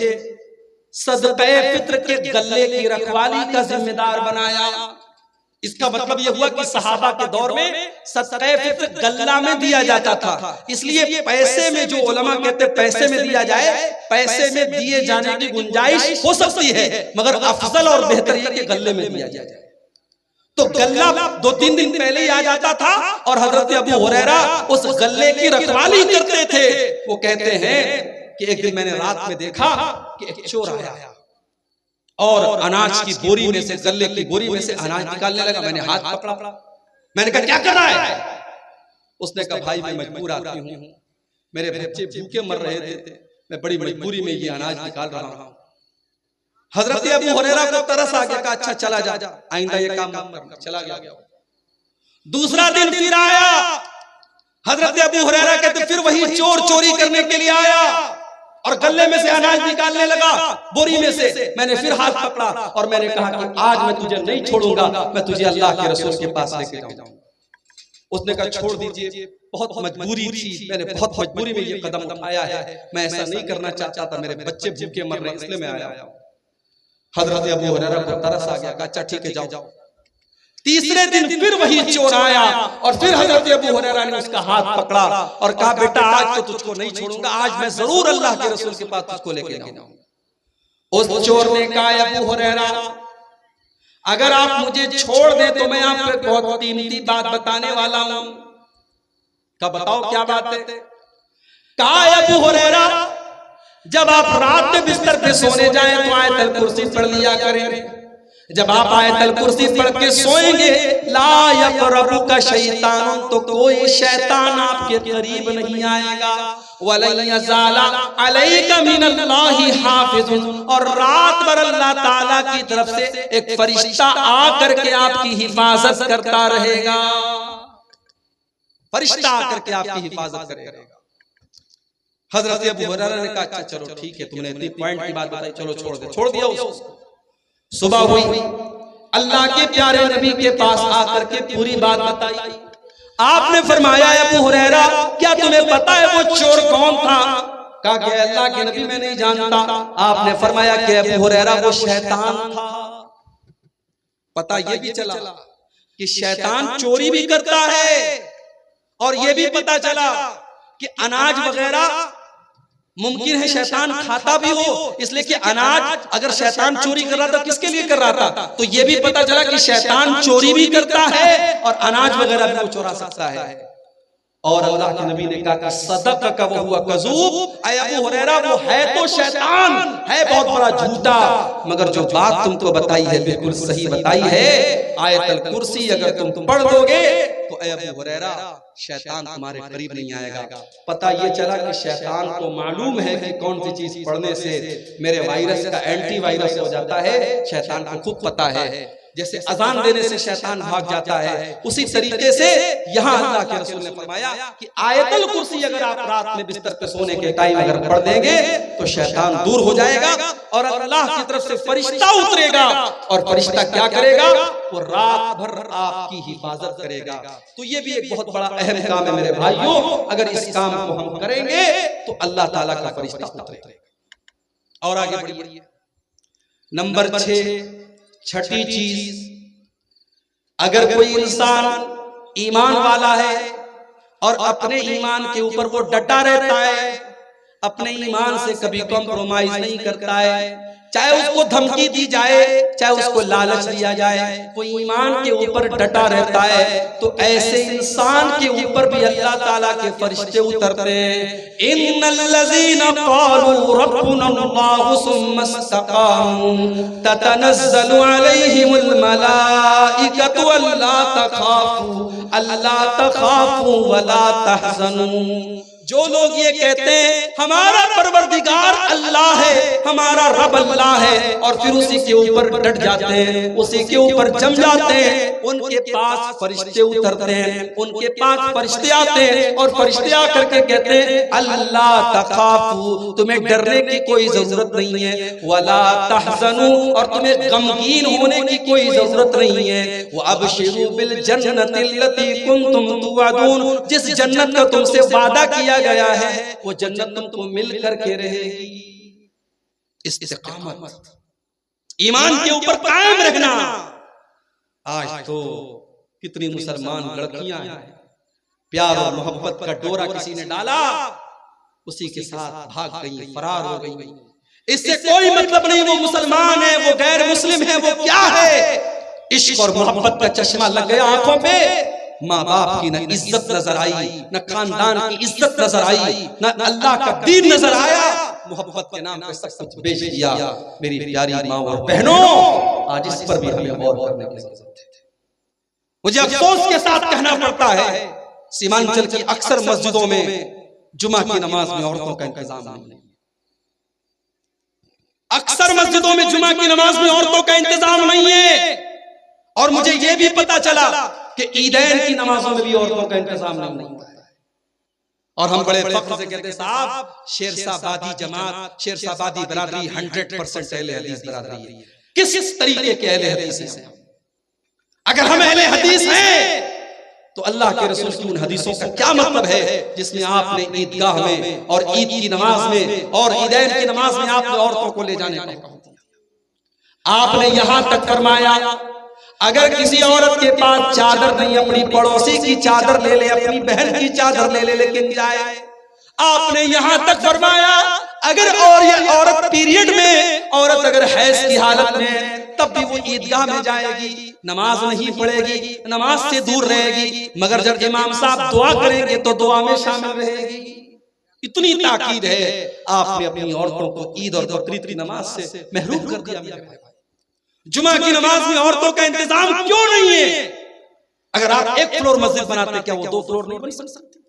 सदक़े फित्र के गल्ले की रखवाली का जिम्मेदार बनाया। इसका मतलब यह हुआ कि सहाबा के दौर में सदक़े फित्र गल्ला में दिया जाता था। इसलिए पैसे में, जो उलमा कहते हैं पैसे में दिया जाए, पैसे में दिए जाने की गुंजाइश हो सकती है, मगर अफजल और बेहतर यह कि गल्ले में दिया जाए। तो गल्ला 2-3 दिन पहले ही आ जाता था और हजरत अबू हुरैरा उस गल्ले की रखवाली करते थे। वो कहते हैं कि एक दिन मैंने रात में देखा कि एक चोर आया और अनाज की बोरी में से, गल्ले की बोरी में से अनाज निकालने लगा। मैंने हाथ पकड़ा, मैंने कहा क्या कर रहा है? उसने कहा भाई मैं मजबूर आदमी हूं, मेरे बच्चे भूखे मर रहे थे, मैं बड़ी मजबूरी में ये अनाज निकाल रहा हूं। हजरत अबू हुरैरा को तरस आ गया, अच्छा चला जा, आइंदा ये काम मत करना। चला गया। दूसरा दिन फिर आया, हजरत अबू हुरैरा कहते फिर वही चोर चोरी करने के लिए आया और गल्ले में से अनाज निकालने लगा बोरी में से। मैंने फिर हाथ पकड़ा और मैंने कहा कि आज मैं तुझे नहीं छोड़ूंगा, मैं तुझे अल्लाह के रसूल के पास लेके जाऊंगा। उसने कहा छोड़ दीजिए, बहुत मजबूरी थी, मैंने बहुत मजबूरी में ये कदम उठाया है, मैं ऐसा नहीं करना चाहता था, मेरे बच्चे भूखे मर रहे इसलिए मैं आया। हजरत अबू हुरैरा को तरस आ गया, अच्छा ठीक है जाओ। तीसरे दिन फिर वही चोर आया और फिर हजरत अबू हुरैरा ने उसका हाथ पकड़ा और कहा बेटा आज तो तुझको नहीं छोड़ूंगा, आज मैं जरूर अल्लाह के रसूल के पास तुझको लेके जाऊंगा। उस चोर ने कहा अबू हुरैरा अगर आप मुझे छोड़ दें तो मैं आपको बहुत कीमती बात बताने वाला हूं। कहा बताओ क्या बात है? कहा अबू हुरैरा जब आप रात में बिस्तर पे सोने जाएं तो आयतल कुर्सी पढ़ लिया करें। जब आप आयतल कुर्सी पढ़ के सोएंगे ला यक़रबुका शैतान, तो कोई शैतान आपके करीब नहीं आएगा। वलन यज़ाला अलैका मिनल्लाहि हाफ़िज़ुन, और रात भर अल्लाह ताला की तरफ से एक फरिश्ता आकर के आपकी हिफाजत करता रहेगा। फरिश्ता आकर के आपकी हिफाजत करेगा। हजरत अबू हुरैरा ने कहा अच्छा चलो ठीक है, तुमने इतनी पॉइंट की बात बताई, चलो छोड़ दे। छोड़ दिया उसको। सुबह हुई, अल्लाह के प्यारे नबी के पास आकर के पूरी बात बताई। आपने फरमाया अबू हुरैरा क्या तुम्हें पता है वो चोर कौन था? कहा कि अल्लाह के नबी मैं नहीं जानता। आपने फरमाया कि अबू हुरैरा वो शैतान था। पता ये भी चला कि शैतान चोरी भी करता है और ये भी पता चला कि अनाज वगैरह मुमकिन है शैतान खाता भी हो, इसलिए कि अनाज अगर शैतान चोरी कर रहा था किसके लिए कर रहा था? तो ये भी पता चला कि शैतान चोरी भी करता है और अनाज वगैरह भी वो चुरा सकता है। और अल्लाह के नबी ने कहा कि सदक़का व हुवा कज़ूब, अबू हुरैरा वो है तो शैतान है बहुत बड़ा झूठा, मगर जो बात तुमको बताई है बिल्कुल सही बताई है। आयतल कुर्सी अगर तुम पढ़ दोगे तो अबू हुरैरा शैतान तुम्हारे करीब नहीं आएगा। पता ये चला कि शैतान को मालूम है कि कौन सी चीज पढ़ने से मेरे वायरस का एंटीवायरस हो जाता है, शैतान को खुद पता है। जैसे अजान देने से शैतान भाग जाता है, उसी तरीके से यहाँ अल्लाह के रसूल ने फरमाया कि आयतल कुर्सी अगर आप रात में बिस्तर पे सोने के टाइम अगर पढ़ देंगे तो शैतान दूर हो जाएगा और अल्लाह की तरफ से फरिश्ता उतरेगा। और फरिश्ता क्या करेगा? वो रात भर आपकी हिफाजत करेगा। तो ये भी एक बहुत बड़ा अहम काम है मेरे भाइयों। अगर इस काम को हम करेंगे तो अल्लाह ताला का फरिश्ता उतरेगा। और आगे बढ़िए, नंबर 6, छठी चीज, अगर कोई इंसान ईमान वाला है और अपने ईमान के ऊपर वो डटा रहता है, अपने ईमान से कभी कॉम्प्रोमाइज नहीं करता है, चाहे उसको धमकी दी जाए, चाहे उसको लालच दिया जाए, वो ईमान के ऊपर डटा रहता है, तो ऐसे इंसान के ऊपर भी अल्लाह ताला के फरिश्ते उतरते हैं। इन्नल्लज़ीना क़ालू रब्बुनल्लाहु सुम्मा इस्तक़ामू ततनज़्ज़लु अलैहिमुल मलाइकतु अल्ला तख़ाफू वला तहज़नू। जो लोग ये कहते हैं हमारा परवरदिगार अल्लाह है, हमारा रब अल्लाह है, और फिर उसी के ऊपर डट जाते हैं, उसी के ऊपर जम जाते हैं, उनके पास फरिश्ते उतरते हैं, उनके पास फरिश्ते आते हैं और फरिश्ते आकर के कहते हैं अल्लाह तखाफू, तुम्हें डरने की कोई जरूरत नहीं है, वला तहज़नू, और तुम्हें गमगीन होने की कोई जरूरत नहीं है, व अबशिरू बिल जन्नतिल लती कुंतुम तुअदून, जिस जन्नत का तुमसे वादा किया गया है वो जन्नत तुमको मिल करके रहेगी। इस्तिकामत, ईमान के ऊपर कायम रहना। आज तो कितनी मुसलमान लड़कियां हैं, प्यार और मोहब्बत का डोरा किसी ने डाला, उसी के साथ भाग गई, फरार हो गई। इससे कोई मतलब नहीं वो मुसलमान है, वो गैर मुस्लिम है, वो क्या है। इश्क और मोहब्बत का चश्मा लग गया आंखों पे, माँ बाप की न इज्जत नजर आई, न खानदान की इज्जत नजर आई, न अल्लाह का दीन नजर आया, मोहब्बत के नाम पे सब कुछ बेच दिया। मेरी प्यारी माँ और बहनों, आज इस पर भी हमें गौर करने की जरूरत है। मुझे अफसोस के साथ कहना पड़ता है, सीमांचल की अक्सर मस्जिदों में जुमा की नमाज में औरतों का इंतजाम नहीं। अक्सर मस्जिदों में जुमा की नमाज में औरतों का इंतजाम नहीं है। और मुझे यह भी पता चला कि ईदैन की नमाजों में भी औरतों का इंतजाम नहीं होता है। और हम बड़े फख्र से कहते हैं साहब, शेरशाबादी जमात, शेरशाबादी बरादरी 100% अहले हदीस बरादरी है। किस तरीके के अहले हदीस हैं? अगर हम अहले हदीस हैं तो अल्लाह के रसूल की उन हदीसों का क्या मतलब है जिसमें आपने ईदगाह में और ईद की नमाज में और ईदैन की नमाज में आपने औरतों को ले जाने को कहा? आपने यहां तक फरमाया अगर किसी औरत के पास चादर नहीं, अपनी पड़ोसी की चादर ले ले, अपनी बहन की चादर ले ले, लेकिन जाए। आपने यहां तक फरमाया अगर और ये औरत पीरियड में, औरत अगर हैज की हालत में, तब भी वो ईदगाह में जाएगी, नमाज नहीं पढ़ेगी, नमाज से दूर रहेगी, मगर जब इमाम साहब दुआ करेंगे तो दुआ में शामिल रहेगी। इतनी ताकीद है। आपने अपनी औरतों को ईद और बकरीद की नमाज से महरूम कर दिया। जुमा की नमाज में औरतों का इंतजाम क्यों नहीं है? अगर आप एक फ्लोर मस्जिद बनाते, क्या वो 2 फ्लोर नहीं बन सकते?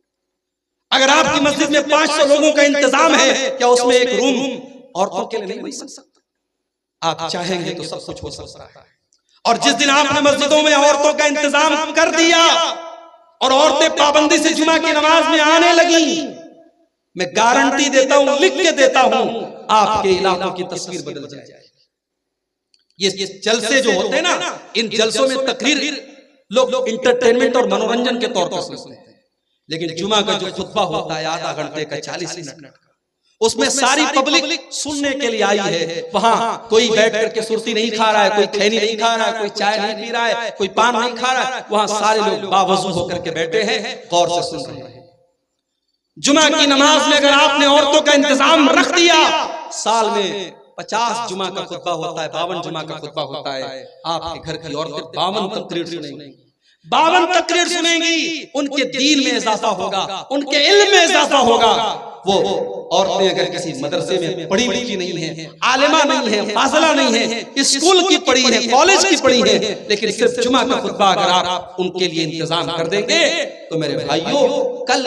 अगर आपकी मस्जिद में 500 लोगों का इंतजाम है, क्या उसमें एक रूम औरतों के लिए नहीं बन सकता? आप चाहेंगे तो सब कुछ हो सकता है। और जिस दिन आपने मस्जिदों में औरतों का इंतजाम कर दिया और औरतें पाबंदी से जुमा की नमाज में आने लगी, मैं गारंटी देता हूं, लिख के देता हूं, आपके इलाकों की तस्वीर बदल जाएगी। ये जलसे जो होते हैं ना, इन जलसों में तकरीर लोग इंटरटेनमेंट और मनोरंजन के तौर पर सुनते हैं, लेकिन जुमा का जो खुतबा होता है आधा घंटे का, 40 मिनट का, उसमें सारी पब्लिक सुनने के लिए आई है। वहां कोई बैठ करके सुर्ती नहीं खा रहा है, कोई खैनी नहीं खा रहा है, कोई चाय नहीं पी रहा है, कोई पान नहीं खा रहा है, वहां सारे लोग बावजू होकर के बैठे हैं, गौर से सुन रहे हैं। जुमा की नमाज में अगर आपने औरतों का इंतजाम रख दिया, साल में 50 जुमा का खुतबा होता है, 52 जुमा का खुतबा होता है, आपके घर की औरतें 52 तकरीर सुनेंगी, 52 तकरीर सुनेंगी। उनके दीन में इजाफा होगा, उनके इल्म में इजाफा होगा। वो औरतें अगर किसी मदरसे में पढ़ी लिखी नहीं है, आलिमा नहीं है, फाजिला नहीं है, स्कूल की पढ़ी है, कॉलेज की पढ़ी है, लेकिन सिर्फ जुमा का खुतबा अगर आप उनके लिए इंतजाम कर देंगे, तो मेरे भाइयों, कल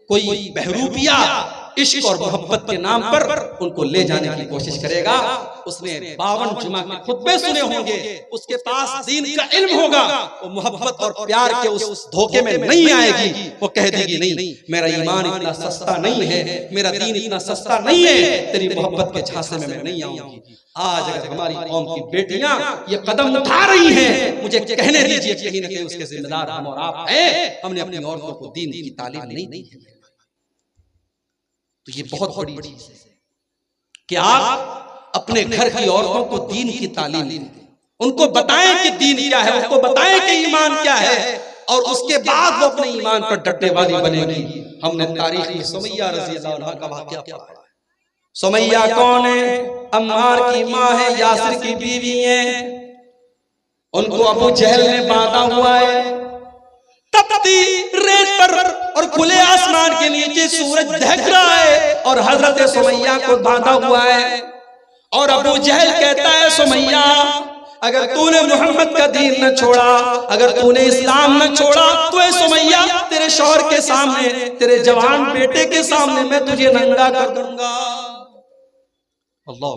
कोई बहरूपिया इश्क और मोहब्बत के नाम पर उनको ले जाने की कोशिश करेगा। उसने 52 जुमा के खुतबे सुने होंगे, उसके पास दीन का इल्म होगा, वो मोहब्बत और प्यार के उस धोखे में नहीं आएगी। वो कह देगी नहीं, मेरा ईमान इतना सस्ता नहीं है, मेरा दीन इतना सस्ता नहीं है, तेरी मोहब्बत के झांसे में मैं नहीं आऊंगी। आज अगर हमारी कौम की बेटियां ये कदम उठा रही हैं, मुझे कहने दीजिए कहीं न कहीं उसके जिम्मेदार हम और आप हैं। हमने अपनी औरतों को दीन की तालीम नहीं दी है। तो ये बहुत बड़ी चीज है कि आप अपने घर की औरतों को दीन की तालीम दें, उनको बताएं कि दीन क्या है, उनको बताएं कि ईमान क्या है, और उसके बाद वो अपने ईमान पर डटने वाली बनेगी। हमने तारीख में सुमैया रज़ी अल्लाह अन्हा का वाक़या पढ़ा है। सुमैया कौन है? अम्मार की माँ है, यासिर की बीवी है। उनको अबू जहल ने बांधा हुआ है, तपती रेत पर और खुले आसमान के नीचे सूरज दहक रहा है और हजरत सुमैया को बांधा हुआ है। और अबू जहल कहता है, सुमैया अगर तूने मोहम्मद का दीन न छोड़ा, अगर तूने इस्लाम न छोड़ा, तो ए सुमैया तेरे शौहर के सामने, तेरे जवान बेटे के सामने मैं तुझे नंगा कर दूंगा। अल्लाह,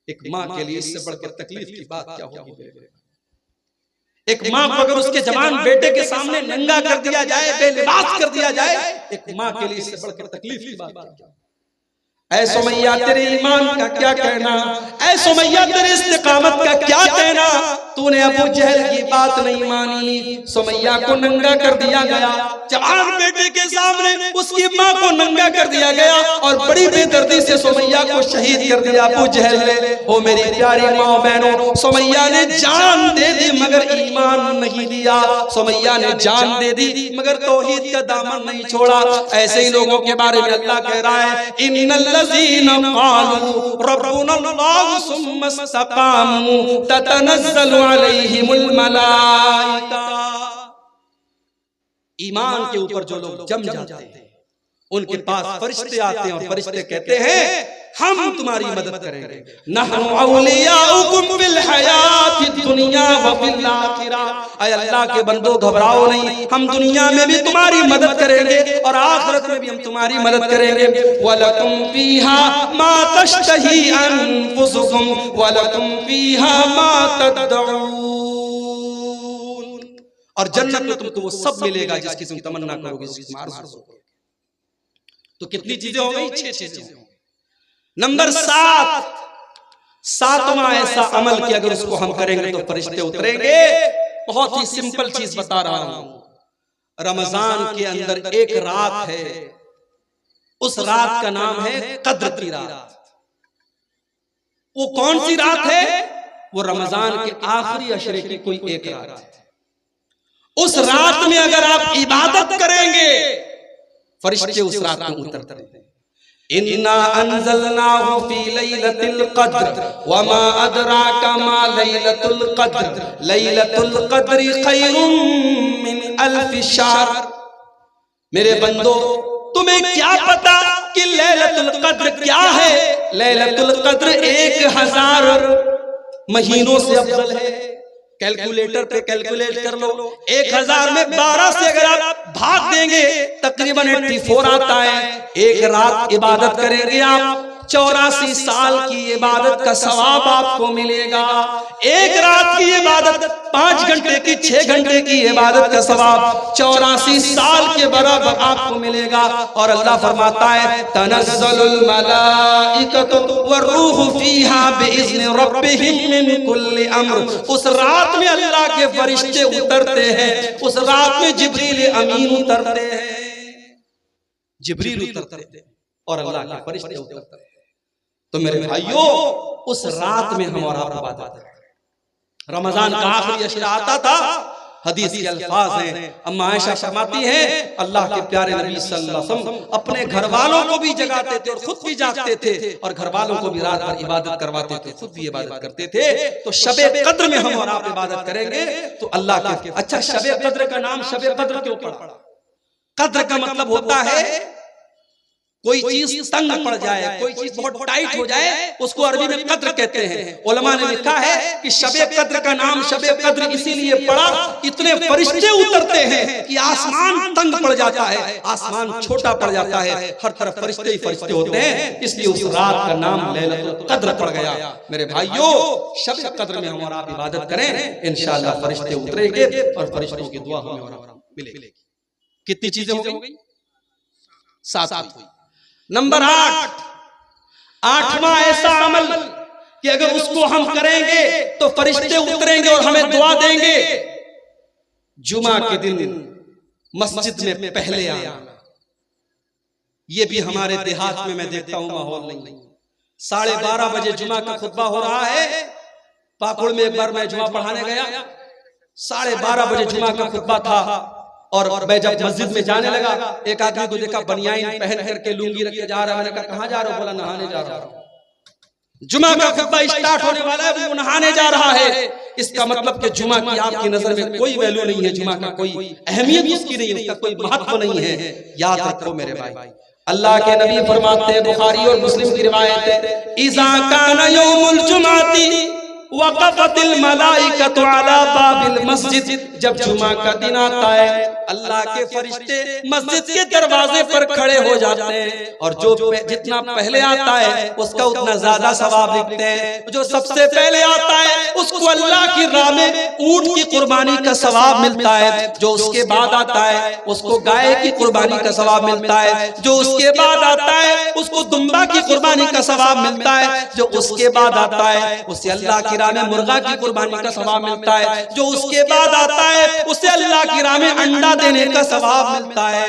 एक माँ के लिए इससे बढ़कर तकलीफ की बात क्या होगी? एक माँ को अगर उसके जवान बेटे के सामने नंगा कर दिया जाए, बेलिबास कर दिया जाए, एक माँ के लिए इससे बढ़कर तकलीफ की बात क्या? ऐ सुमैया तेरे ईमान का क्या कहना, ऐ सुमैया तेरे इस्तिकामत का क्या कहना, तूने अबू जहल की बात नहीं मानी। सुमैया को नंगा कर दिया गया, जवान बेटे के सामने उसकी माँ को नंगा कर दिया गया और बड़ी बेदर्दी से सुमैया को शहीद कर दिया अबू जहल ने। ओ मेरी प्यारी माँ बहनों, सुमैया ने जान दे दी मगर ईमान नहीं दिया, सुमैया ने जान दे दी मगर तौहीद का दामन नहीं छोड़ा। ऐसे ही लोगों के बारे में अल्लाह कह रहा है, इन्नल लज़ीना क़ालू रब्बुनल्लाहु सुम्मा इस्तक़ामू ततनज़्ज़लु अलैहिमुल मलाइका। ईमान के ऊपर जो लोग जम जाते हैं उनके पास फरिश्ते आते हैं और फरिश्ते कहते हैं हम तुम्हारी मदद करेंगे। नहनु औलियाउकुम फिल हयातिद दुनिया व फिल आखिरा। ऐ अल्लाह के बंदो घबराओ नहीं, हम दुनिया में भी तुम्हारी मदद करेंगे और आखिरत में भी हम तुम्हारी मदद करेंगे। वलकुम फीहा मा तश्तही अनफुसुकुम वलकुम फीहा मा तदउन। और जन्नत में तुमको वो सब मिलेगा जिसकी तुम तमन्ना करोगे, जिसकी तुम आरज़ू करोगे। तो कितनी चीजें हो गई? 6 चीजें हो गई। नंबर 7, सातवां ऐसा अमल कि अगर उसको हम करेंगे तो फरिश्ते उतरेंगे। बहुत ही सिंपल चीज बता रहा हूं। रमजान के अंदर एक रात है, उस रात का नाम है कद्र की रात। वो कौन सी रात है? वो रमजान के आखिरी अशरे की कोई एक रात है। उस रात में अगर आप इबादत करेंगे, फरिश्ते उस रात में उतरते हैं। इन्ना अंज़लनाहु फी लैलतिल क़द्र वमा अदराका मा लैलतुल क़द्र लैलतुल क़द्रि खैरुम मिन अल्फि शहर। मेरे बंदो, तुम्हें क्या पता कि लैलतुल क़द्र क्या है? लैलतुल क़द्र 1000 महीनों से अफजल है। कैलकुलेटर पे कैलकुलेट कर लो, 1000 में 12 से अगर आप भाग देंगे तकरीबन 84 आता है। एक रात इबादत करेंगे आप, 84 साल की इबादत का सवाब आपको मिलेगा। एक रात की इबादत 5 घंटे की, 6 घंटे की इबादत का सवाब 84 साल के बराबर आपको मिलेगा। और अल्लाह फरमाता है तनज़्ज़लुल मलाइकतु वरूहु फीहा बिइज़्नि रब्बिहिम मिन कुल्लि अम्र। उस रात में अल्लाह के फरिश्ते उतरते हैं, उस रात में जिब्रील अमीन उतरते हैं, जिब्रील उतरते हैं और अल्लाह के फरिश्ते उतरते हैं। तो मेरे भाइयों, उस रात में हम और आप इबादत करें। रमजान का आखिरी अशरा आता था, हदीस के अल्फाज हैं, अम्मा आयशा फरमाती हैं अल्लाह के प्यारे नबी सल्लल्लाहु अलैहि वसल्लम अपने घर वालों को भी जगाते थे और खुद भी जागते थे और घर वालों को भी रात भर इबादत करवाते थे, खुद भी इबादत करते थे। तो शबे कद्र में हम और आप इबादत करेंगे तो अल्लाह के। अच्छा, शबे कद्र का नाम शबे कद्र क्यों पड़ा? कद्र का मतलब होता है कोई चीज तंग पड़ जाए, कोई चीज बहुत टाइट हो जाए, उसको अरबी में कद्र कहते हैं। उलमा ने लिखा है कि शबे कद्र का नाम शबे कद्र इसीलिए पड़ा, इतने फरिश्ते उतरते हैं कि आसमान तंग पड़ जाता है, आसमान छोटा पड़ जाता है, हर तरफ फरिश्ते ही फरिश्ते होते हैं, इसलिए उस रात का नाम लैलतुल कद्र पड़ गया। मेरे भाइयों, शबे कद्र में हम और आप इबादत करें, इंशाअल्लाह फरिश्ते उतरेंगे और फरिश्तों की दुआ हमें और आपको मिलेगी। कितनी चीजें हो गई? 7 हुई। नंबर 8, 8वां ऐसा अमल कि अगर उसको हम करेंगे तो फरिश्ते उतरेंगे और हमें दुआ देंगे। जुमा के दिन मस्जिद में पहले आना। ये भी हमारे देहात में मैं देखता हूं माहौल नहीं। 12:30 बजे जुमा का खुतबा हो रहा है। पाकुड़ में एक बार मैं जुमा पढ़ाने गया, 12:30 बजे जुमा का खुतबा था और मैं जब मस्जिद में जाने लगा, एक आदमी को देखा बनियाइन पहन करके लुंगी रख के जा रहा है। मैंने कहा कहाँ जा रहे हो? बोला नहाने जा रहा हूँ। जुमा का खुतबा स्टार्ट होने वाला है, वो नहाने जा रहा है। इसका मतलब कि जुमा की आपकी नजर में कोई वैल्यू नहीं है, जुमा का कोई अहमियत उसकी नहीं है, उसका कोई महत्व नहीं है। याद रखो मेरे भाई, अल्लाह के नबी फरमाते हैं, बुखारी और मुस्लिम की रिवायत है, इज़ा काना यौमुल जुमाती वक़फ़तिल मलाइकतु अला बाबिल मस्जिद, जब जुमा का दिन आता है अल्लाह के फरिश्ते मस्जिद के दरवाजे पर खड़े हो जाते हैं और जो जितना पहले आता है उसका उतना ज्यादा सवाब लिखते हैं। जो सबसे पहले आता है उसको अल्लाह की राह में ऊंट की कुर्बानी का सवाब मिलता है। जो उसके बाद आता है उसको गाय की कुर्बानी का सवाब मिलता है। जो उसके बाद आता है उसको दुम्बा की कुर्बानी का सवाब मिलता है। जो उसके बाद आता है उसे अल्लाह की राह में मुर्गा की कुर्बानी का सवाब मिलता है। जो उसके बाद आता है उसे अल्लाह की राह में अंडा देने का सवाब मिलता है।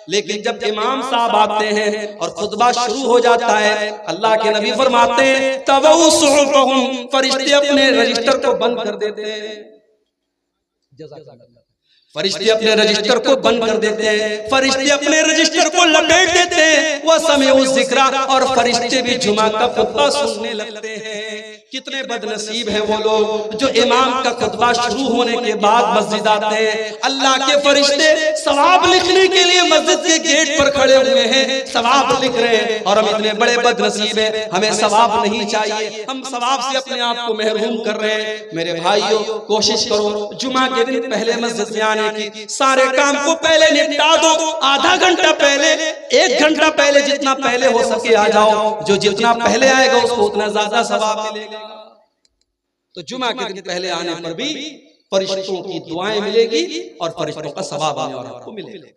लेकिन जब इमाम साहब आते हैं और खुतबा शुरू हो जाता है, अल्लाह के नबी फरमाते हैं, तवौ सुहुफहुम, फरिश्ते अपने रजिस्टर को बंद कर देते हैं। फरिश्ते अपने रजिस्टर को बंद कर देते हैं, फरिश्ते अपने रजिस्टर को लपेट देते हैं। वह समय उस जिक्रा, और फरिश्ते भी जुमा का खुतबा सुनने लगते हैं। कितने बदनसीब हैं वो लोग जो इमाम का खुतबा शुरू होने के बाद मस्जिद आते हैं। अल्लाह के फरिश्ते सवाब लिखने के लिए मस्जिद के गेट पर खड़े हुए हैं, सवाब लिख रहे हैं, और हम इतने बड़े बदनसीब हैं, हमें सवाब नहीं चाहिए, हम सवाब से अपने आप को महरूम कर रहे हैं। मेरे भाइयों, कोशिश करो जुमा के दिन पहले मस्जिद में आने की, सारे काम को पहले निपटा दो। आधा घंटा पहले, 1 घंटा पहले, जितना पहले हो सके आ जाओ। जो जितना पहले आएगा उसको उतना ज्यादा सवाब मिलेगा। तो जुमा के दिन पहले आने पर भी फरिश्तों की दुआएं मिलेगी और फरिश्तों का सवाब आपको मिलेगा।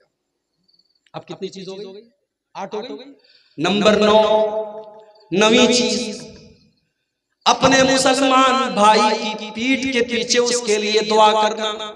अब कितनी चीज हो गई? 8 हो गई। नंबर 9, 9वीं चीज, अपने मुसलमान भाई की पीठ के पीछे उसके लिए दुआ करना।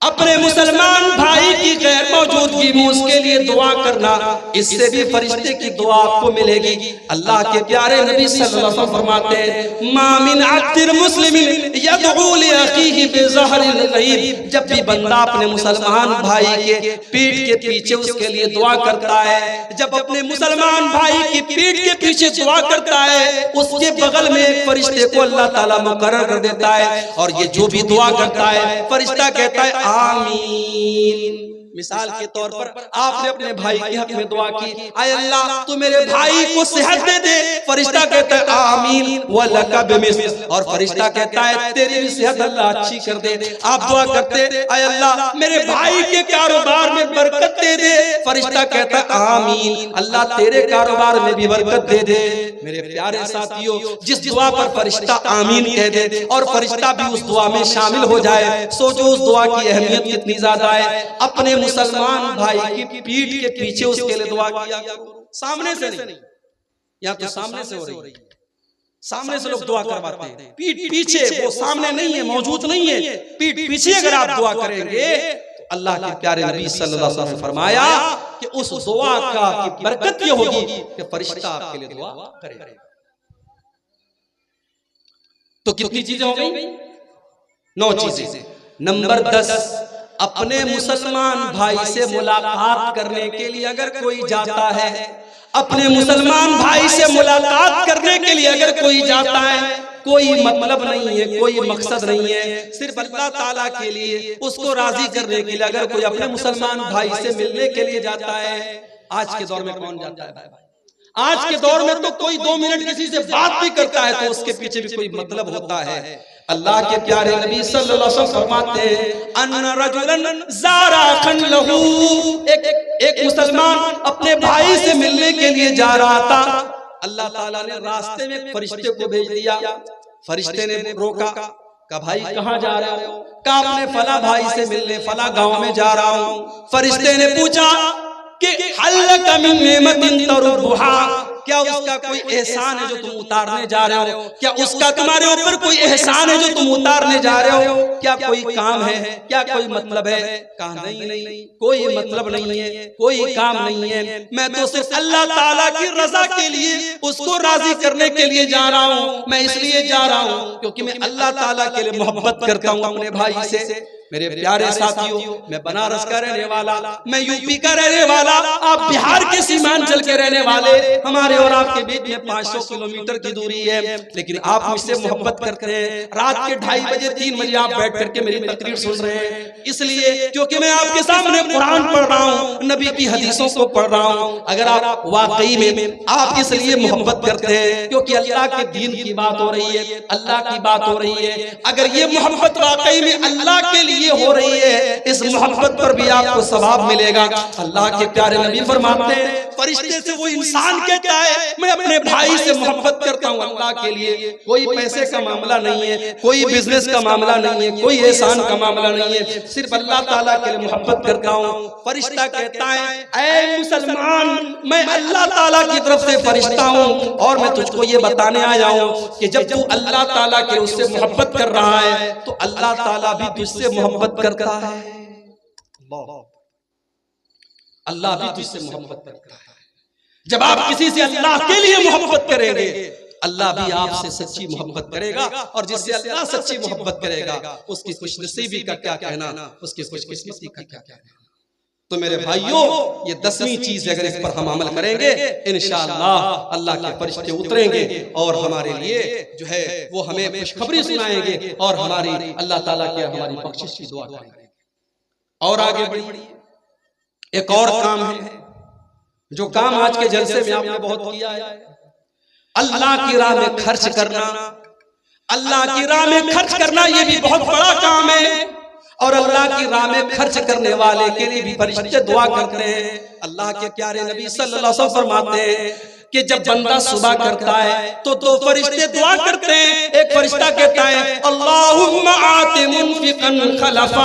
अपने मुसलमान भाई की गैर मौजूदगी में उसके लिए दुआ करना, इससे भी फरिश्ते की दुआ आपको मिलेगी। अल्लाह के प्यारे नबी सल्लल्लाहु अलैहि वसल्लम फरमाते हैं, मा मिन अब्दिन मुस्लिमिन यदउ लि अखीहि बिज़हरिल गैब, जब भी बंदा अपने मुसलमान भाई के पीठ के पीछे उसके लिए दुआ करता है, जब अपने मुसलमान भाई की पीठ के पीछे दुआ करता है, उसके बगल में एक फरिश्ते को अल्लाह ताला मुकर्रर कर देता है, और ये जो भी दुआ करता है फरिश्ता कहता है आमीन। मिसाल के तौर पर आपने अपने भाई के हक में दुआ की, आय अल्लाह तू मेरे भाई को सेहत दे दे, फरिश्ता कहता है आमीन व लका बिमिस्ल, और फरिश्ता कहता है तेरी भी सेहत अल्लाह अच्छी कर दे। आप दुआ करते, आय अल्लाह मेरे भाई के कारोबार में बरकत दे दे, फरिश्ता कहता है आमीन अल्लाह तेरे कारोबार में भी बरकत दे दे। मेरे प्यारे साथियों, जिस दुआ पर फरिश्ता आमीन कह दे और फरिश्ता भी उस दुआ में शामिल हो जाए, सोचो उस दुआ की अहमियत कितनी ज्यादा है। अपने मुसलमान भाई की पीठ के पीछे उसके लिए दुआ किया करो, सामने से नहीं। या तो सामने से हो रही है, सामने से लोग दुआ करवाते हैं, पीठ पीछे, वो सामने नहीं है, मौजूद नहीं है, पीठ पीछे अगर आप दुआ करेंगे तो अल्लाह के प्यारे नबी सल्लल्लाहु अलैहि वसल्लम ने फरमाया कि उस दुआ का की बरकत ये होगी कि फरिश्ता आपके लिए दुआ करेगा। तो कितनी चीजें हो गई? 9 चीजें। नंबर 10, अपने मुसलमान भाई से मुलाकात करने के लिए अगर कोई जाता है, अपने मुसलमान भाई से मुलाकात करने के लिए अगर कोई जाता है, कोई मतलब नहीं है, कोई मकसद नहीं है, सिर्फ अल्लाह ताला के लिए, उसको राजी करने के लिए अगर कोई अपने मुसलमान भाई से मिलने के लिए जाता है। आज के दौर में कौन जाता है भाई? आज के दौर में तो कोई 2 मिनट किसी से बात भी करता है तो उसके पीछे भी कोई मतलब होता है। अल्लाह के प्यारे नबी सल्लल्लाहु अलैहि वसल्लम फरमाते हैं, अन्ना रजुलन ज़ारा अखन लहू, एक मुसलमान अपने भाई से मिलने के लिए जा रहा था। अल्लाह ताला ने रास्ते में फरिश्ते को भेज दिया। फरिश्ते ने रोका, कहा भाई कहाँ जा रहे हो? कहा अपने फला भाई से मिलने फला गांव में जा रहा हूँ। फरिश्ते ने पूछा कि हल लका मिन नेमतिन तरुबुहा, क्या उसका कोई एहसान है जो तुम उतारने जा रहे हो? क्या उसका तुम्हारे ऊपर कोई एहसान है जो तुम उतारने जा रहे हो? क्या कोई काम है? क्या कोई मतलब है? कहा नहीं, कोई मतलब नहीं है, कोई काम नहीं है। मैं तो सिर्फ अल्लाह ताला की रजा के लिए, उसको राजी करने के लिए जा रहा हूँ। मैं इसलिए जा रहा हूँ क्योंकि मैं अल्लाह ताला के लिए मोहब्बत करता हूँ अपने भाई से। मेरे प्यारे साथियों, मैं बनारस का रहने वाला, मैं यूपी का रहने वाला, आप बिहार के सीमांचल के रहने वाले, हमारे और आपके बीच में 500 किलोमीटर की दूरी है, लेकिन आप मुझसे मोहब्बत करते हैं। रात के 2:30 बजे 3 बजे आप बैठ करके मेरी तकरीर सुन रहे हैं, इसलिए क्योंकि मैं आपके सामने कुरान पढ़ रहा हूँ, नबी की हदीसों को पढ़ रहा हूँ। अगर आप वाकई में आप इसलिए मोहब्बत करते हैं क्योंकि अल्लाह के दीन की बात हो रही है, अल्लाह की बात हो रही है, अगर ये मोहब्बत वाकई में अल्लाह के लिए हो रही है, इस मोहब्बत पर भी आपको सवाब मिलेगा। अल्लाह के प्यारे नबी फरमाते हैं, फरिश्ते से वो इंसान कहता है मैं अपने भाई से मोहब्बत करता हूँ अल्लाह के लिए। कोई पैसे का मामला नहीं है, कोई बिजनेस का मामला नहीं है, कोई एहसान का मामला नहीं है, सिर्फ अल्लाह ताला के लिए मोहब्बत करता हूँ। फरिश्ता कहता है, ऐ मुसलमान, मैं अल्लाह ताला की तरफ से फरिश्ता हूँ और मैं तुझको ये बताने आया हूँ कि जब तू अल्लाह ताला के उससे मोहब्बत कर रहा है तो अल्लाह ताला भी तुझसे मोहब्बत करता है। अल्लाह भी तुझसे मोहब्बत करता है। जब आप किसी से अल्लाह के लिए मोहब्बत करेंगे, अल्लाह भी आपसे सच्ची मोहब्बत करेगा, और जिससे अल्लाह सच्ची मोहब्बत करेगा उसकी खुशनसीबी का क्या कहना, उसकी खुशकिस्मती का क्या कहना। तो मेरे भाइयों, ये 10वीं चीज अगर इस पर हम अमल करेंगे, इंशाअल्लाह अल्लाह के फरिश्ते उतरेंगे और हमारे लिए जो है वो हमें खुशखबरी सुनाएंगे और हमारी अल्लाह ताला के हमारी बख्शिश की दुआ करेंगे। और आगे बढ़िए, एक और काम है जो काम आज के जलसे में आपने बहुत किया है, अल्लाह की राह में खर्च करना। अल्लाह की राह में खर्च करना ये भी बहुत बड़ा काम है, और अल्लाह की राह में खर्च करने वाले के लिए भी फरिश्ते दुआ करते हैं। अल्लाह के प्यारे नबी सल्लल्लाहु अलैहि वसल्लम फरमाते हैं कि जब बंदा सुबह करता है तो 2 फरिश्ते दुआ करते हैं। एक फरिश्ता कहता है, अल्लाहुम्मा आति मुनफिकन खलफा,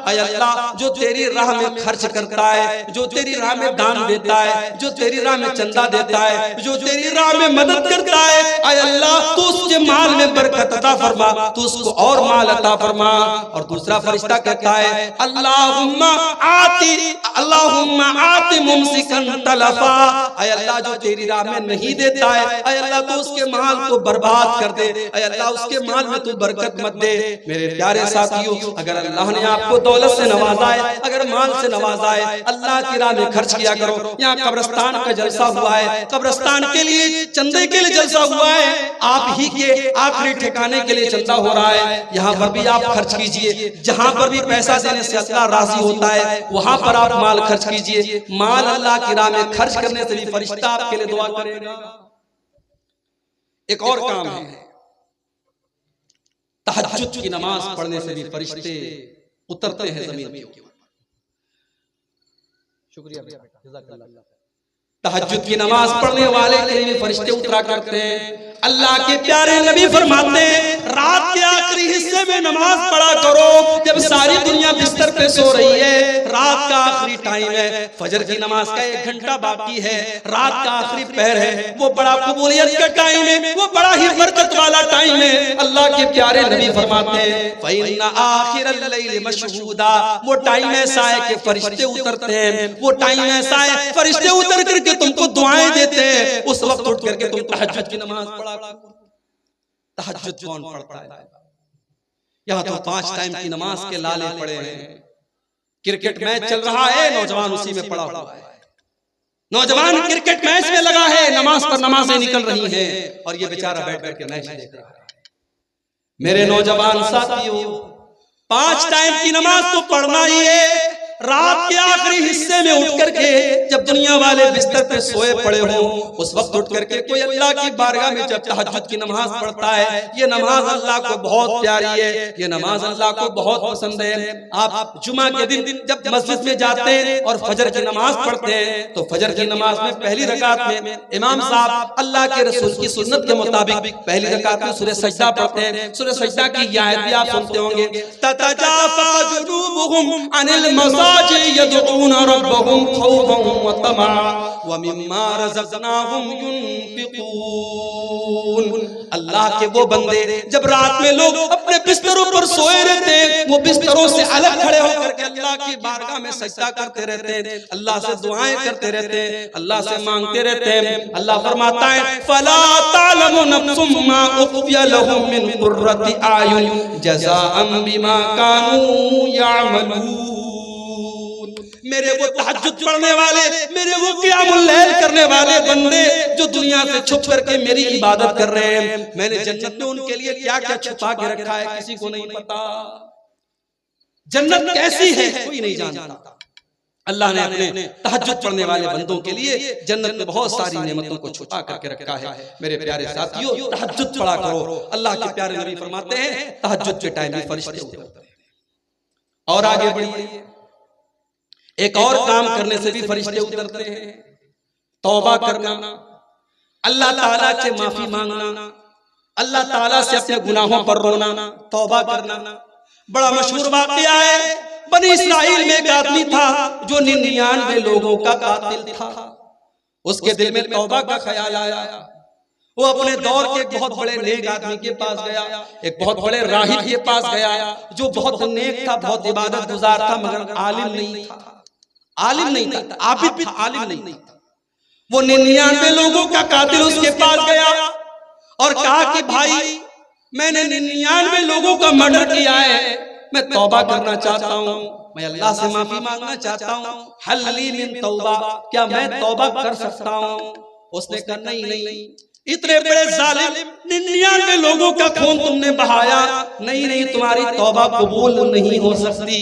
ऐ अल्लाह जो तेरी राह में खर्च करता है, जो तेरी राह में दान देता है, जो तेरी राह में चंदा देता है, जो तेरी राह में मदद करता है, ऐ अल्लाह तू उसके माल में बरकत अता फरमा, तू उसको और माल अता फरमा। और दूसरा फरिश्ता कहता है, अल्लाहुम्मा आति मुमसिकन तलफा, ऐ अल्लाह जो तेरी राह में नहीं देता है, ऐ अल्लाह तू उसके माल को बर्बाद कर दे, ऐ अल्लाह उसके माल में तू बरकत मत दे। मेरे प्यारे साथियों, अगर अल्लाह ने आपको दौलत से नवाजा है, अगर माल से नवाजा है, अल्लाह की राह में खर्च किया करो। यहाँ कब्रिस्तान का जलसा हुआ है, कब्रिस्तान के लिए चंदे के लिए जलसा हुआ है, आप ही के आखिरी ठिकाने के लिए चंदा हो रहा है, यहाँ पर भी आप खर्च कीजिए। जहाँ पर भी पैसा देने से अल्लाह राजी होता है वहां पर आप माल खर्च कीजिए। माल अल्लाह की राह में खर्च करने से भी फरिश्ता आपके लिए दुआ करेगा। एक और काम है, तहज्जुद की नमाज पढ़ने से भी फरिश्ते उतरते हैं जमीन के ऊपर। शुक्रिया बेटा। तहज्जुद की नमाज पढ़ने वाले के लिए फरिश्ते उतरा करते हैं। अल्लाह के प्यारे नबी फरमाते हैं, रात के आखिरी हिस्से में नमाज पढ़ा करो, जब सारी दुनिया बिस्तर पे सो रही है, रात का आखिरी टाइम है, फजर की नमाज का 1 घंटा बाकी है, रात का आखिरी पहर है, वो बड़ा कबूलियत का टाइम है, वो बड़ा ही बरकत वाला टाइम है। अल्लाह के प्यारे नबी फरमाते हैं, फइन्ना आखिरल लैल मशहूदा, वो टाइम ऐसा है कि फरिश्ते उतरते हैं, वो टाइम ऐसा है फरिश्ते उतर करके तुमको दुआएं देते हैं। उस वक्त उठ करके तुम तहज्जुद की नमाज पढ़ा। तहज्जुद कौन पढ़ता है? यहाँ तो 5 टाइम की नमाज के लाले पड़े हैं। क्रिकेट मैच चल रहा है, नौजवान उसी में पड़ा हुआ है, नौजवान क्रिकेट मैच में लगा है, नमाज पर नमाजें निकल रही हैं और ये बेचारा बैठ करके मैच देख रहा है। मेरे नौजवान साथियों, 5 टाइम की नमाज तो पढ़ना ही है। रात के आखिरी हिस्से में उठ करके जब दुनिया वाले बिस्तर पे सोए पड़े हों, उस वक्त उठ करके कोई अल्लाह की बारगाह में जब तहज्जुद की नमाज पढ़ता है, ये नमाज अल्लाह को बहुत प्यारी है, ये नमाज अल्लाह को बहुत पसंद है। आप जुमा के दिन जब मस्जिद में जाते हैं और फजर की नमाज पढ़ते हैं, तो फजर की नमाज में पहली रकात में इमाम साहब अल्लाह के रसूल की सुन्नत के मुताबिक पहली रकात में सूरह सजदा पढ़ते हैं। सूरह सजदा की ये आयत भी आप सुनते होंगे, ततजाफा जुनूबुहुम अनिल मसाजिद यदऊना रब्बहुम खौफन व तमा व मिम्मा रज़क़नाहुम युनफ़िक़ून। अल्लाह के वो बंदे जब रात में लोग अपने बिस्तरों पर सोए रहते हैं, वो बिस्तरों से अलग खड़े होकर के अल्लाह की बारगाह में सजदा करते रहते हैं, अल्लाह से दुआएं करते रहते हैं, अल्लाह से मांगते रहते हैं। अल्लाह फरमाता है फला तालमु नफ्सुम मा उख्फिया लहुम मिन कुर्रति आयुन जज़ाअन बिमा कानू यामलून। मेरे वो तहज्जुद पढ़ने वाले, मेरे वो क़ियामुल लैल करने वाले बंदे जो दुनिया से छुप करके मेरी इबादत कर रहे हैं, मैंने जन्नत में उनके लिए क्या क्या छुपा के रखा है किसी को नहीं पता। जन्नत कैसी है कोई नहीं जानता। अल्लाह ने अपने तहज्जुद पढ़ने वाले बंदों के लिए जन्नत में बहुत सारी नेमतों को छुपा करके रखा है। मेरे प्यारे साथियों, तहज्जुद पढ़ा करो। अल्लाह के प्यारे नबी फरमाते हैं तहज्जुद के टाइम में फरिश्ते उतरते हैं। और आगे बढ़िए, एक और काम करने से भी फरिश्ते उतरते हैं, तौबा करना, अल्लाह ताला से माफी मांगना, अल्लाह ताला से अपने गुनाहों पर रोना, तौबा करना। बड़ा मशहूर वाक़या है, बनी इस्राइल में एक आदमी था जो 99 लोगों का कातिल था। उसके दिल में तौबा का ख्याल आया। वो अपने दौर के एक बहुत बड़े नेक आदमी के पास गया, एक बहुत बड़े राहिब के पास गया जो बहुत नेक था, बहुत इबादत गुजार था, मगर आलिम नहीं था। आलिम नहीं था, आबिद था, आलिम नहीं था। वो 99 लोगों का कातिल उसके पास गया और कहा कि भाई मैंने 99 लोगों का मर्डर किया है, मैं तौबा करना चाहता हूँ, मैं अल्लाह से माफी मांगना चाहता हूँ, हल्ली मिन तौबा, क्या मैं तौबा कर सकता हूँ? उसने कहा नहीं, इतने बड़े जालिम 99 लोगों का खून तुमने बहाया, नहीं, तुम्हारी तौबा कबूल नहीं हो सकती।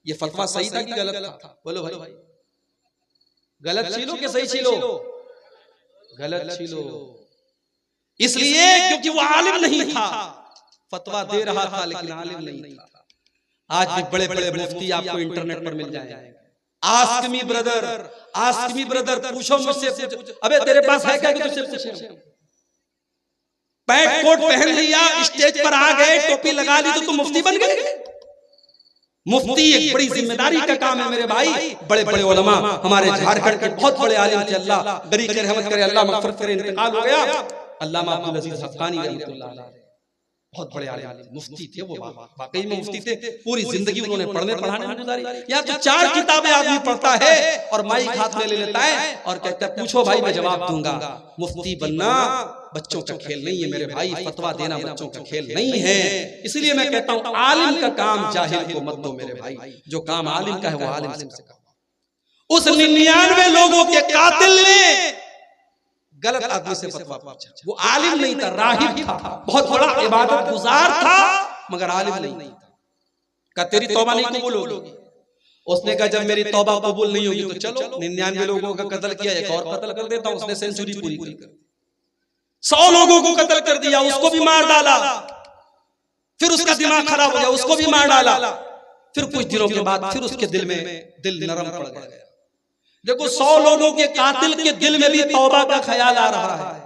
ये फतवा सही था कि गलत था? बोलो भाई, गलत छीलो कि सही छीलो? गलत छीलो। इसलिए क्योंकि वो आलिम नहीं था, फतवा दे रहा था लेकिन आलिम नहीं था। आज भी बड़े बड़े मुफ्ती आपको इंटरनेट पर मिल जाएंगे। Ask me brother, ask me brother, पूछो मुझसे, अबे तेरे पास है क्या कि तुझसे पूछे? पैंट कोट पहन लिया, स्टेज पर आ गए, टोपी लगा ली तो तुम मुफ्ती बन गए? मुफ्ती एक बड़ी जिम्मेदारी का काम है मेरे भाई। बड़े बड़े उलमा हमारे झारखंड के बहुत बड़े आलिम थे, अल्लाह गरीब के रहमत करे, अल्लाह मग़फ़िरत करे, इंतकाल हो गया। अल्लामा अब्दुल अजीज हक़ानी रहमतुल्लाह अलैह बहुत बड़े आलिम मुफ्ती थे। वो वाकई में मुफ्ती थे, पूरी जिंदगी उन्होंने पढ़ने पढ़ाने में गुजारी। या तो 4 किताबें आदमी पढ़ता है और माइक हाथ में ले लेता है और कहता है पूछो भाई मैं जवाब दूंगा। मुफ्ती बनना बच्चों का खेल नहीं है मेरे भाई, फतवा देना बच्चों का खेल नहीं है। इसलिए मैं कहता हूँ आलिम का काम जाहिल को मत दो मेरे भाई, जो काम आलिम का है वो आलिम से करो। उस 99 लोगों के कातिल ने गलत आदमी से फतवा पूछा। वो आलिम नहीं था, राहिब था, बहुत बड़ा इबादत गुजार था, मगर आलिम नहीं था। कहा तेरी तौबा नहीं कबूल होगी। उसने कहा जब मेरी तौबा कबूल नहीं होगी तो चलो 99 लोगों का कत्ल किया, एक और कत्ल कर देता हूं। उसने सेंचुरी पूरी कर दी, 100 लोगों को कत्ल कर दिया, उसको भी मार डाला। फिर उसका दिमाग खराब हो गया, उसको भी मार डाला। फिर कुछ दिनों के बाद फिर उसके दिल नरम पड़ गया। देखो 100 लोगों के कातिल के दिल में भी तौबा का ख्याल आ रहा है।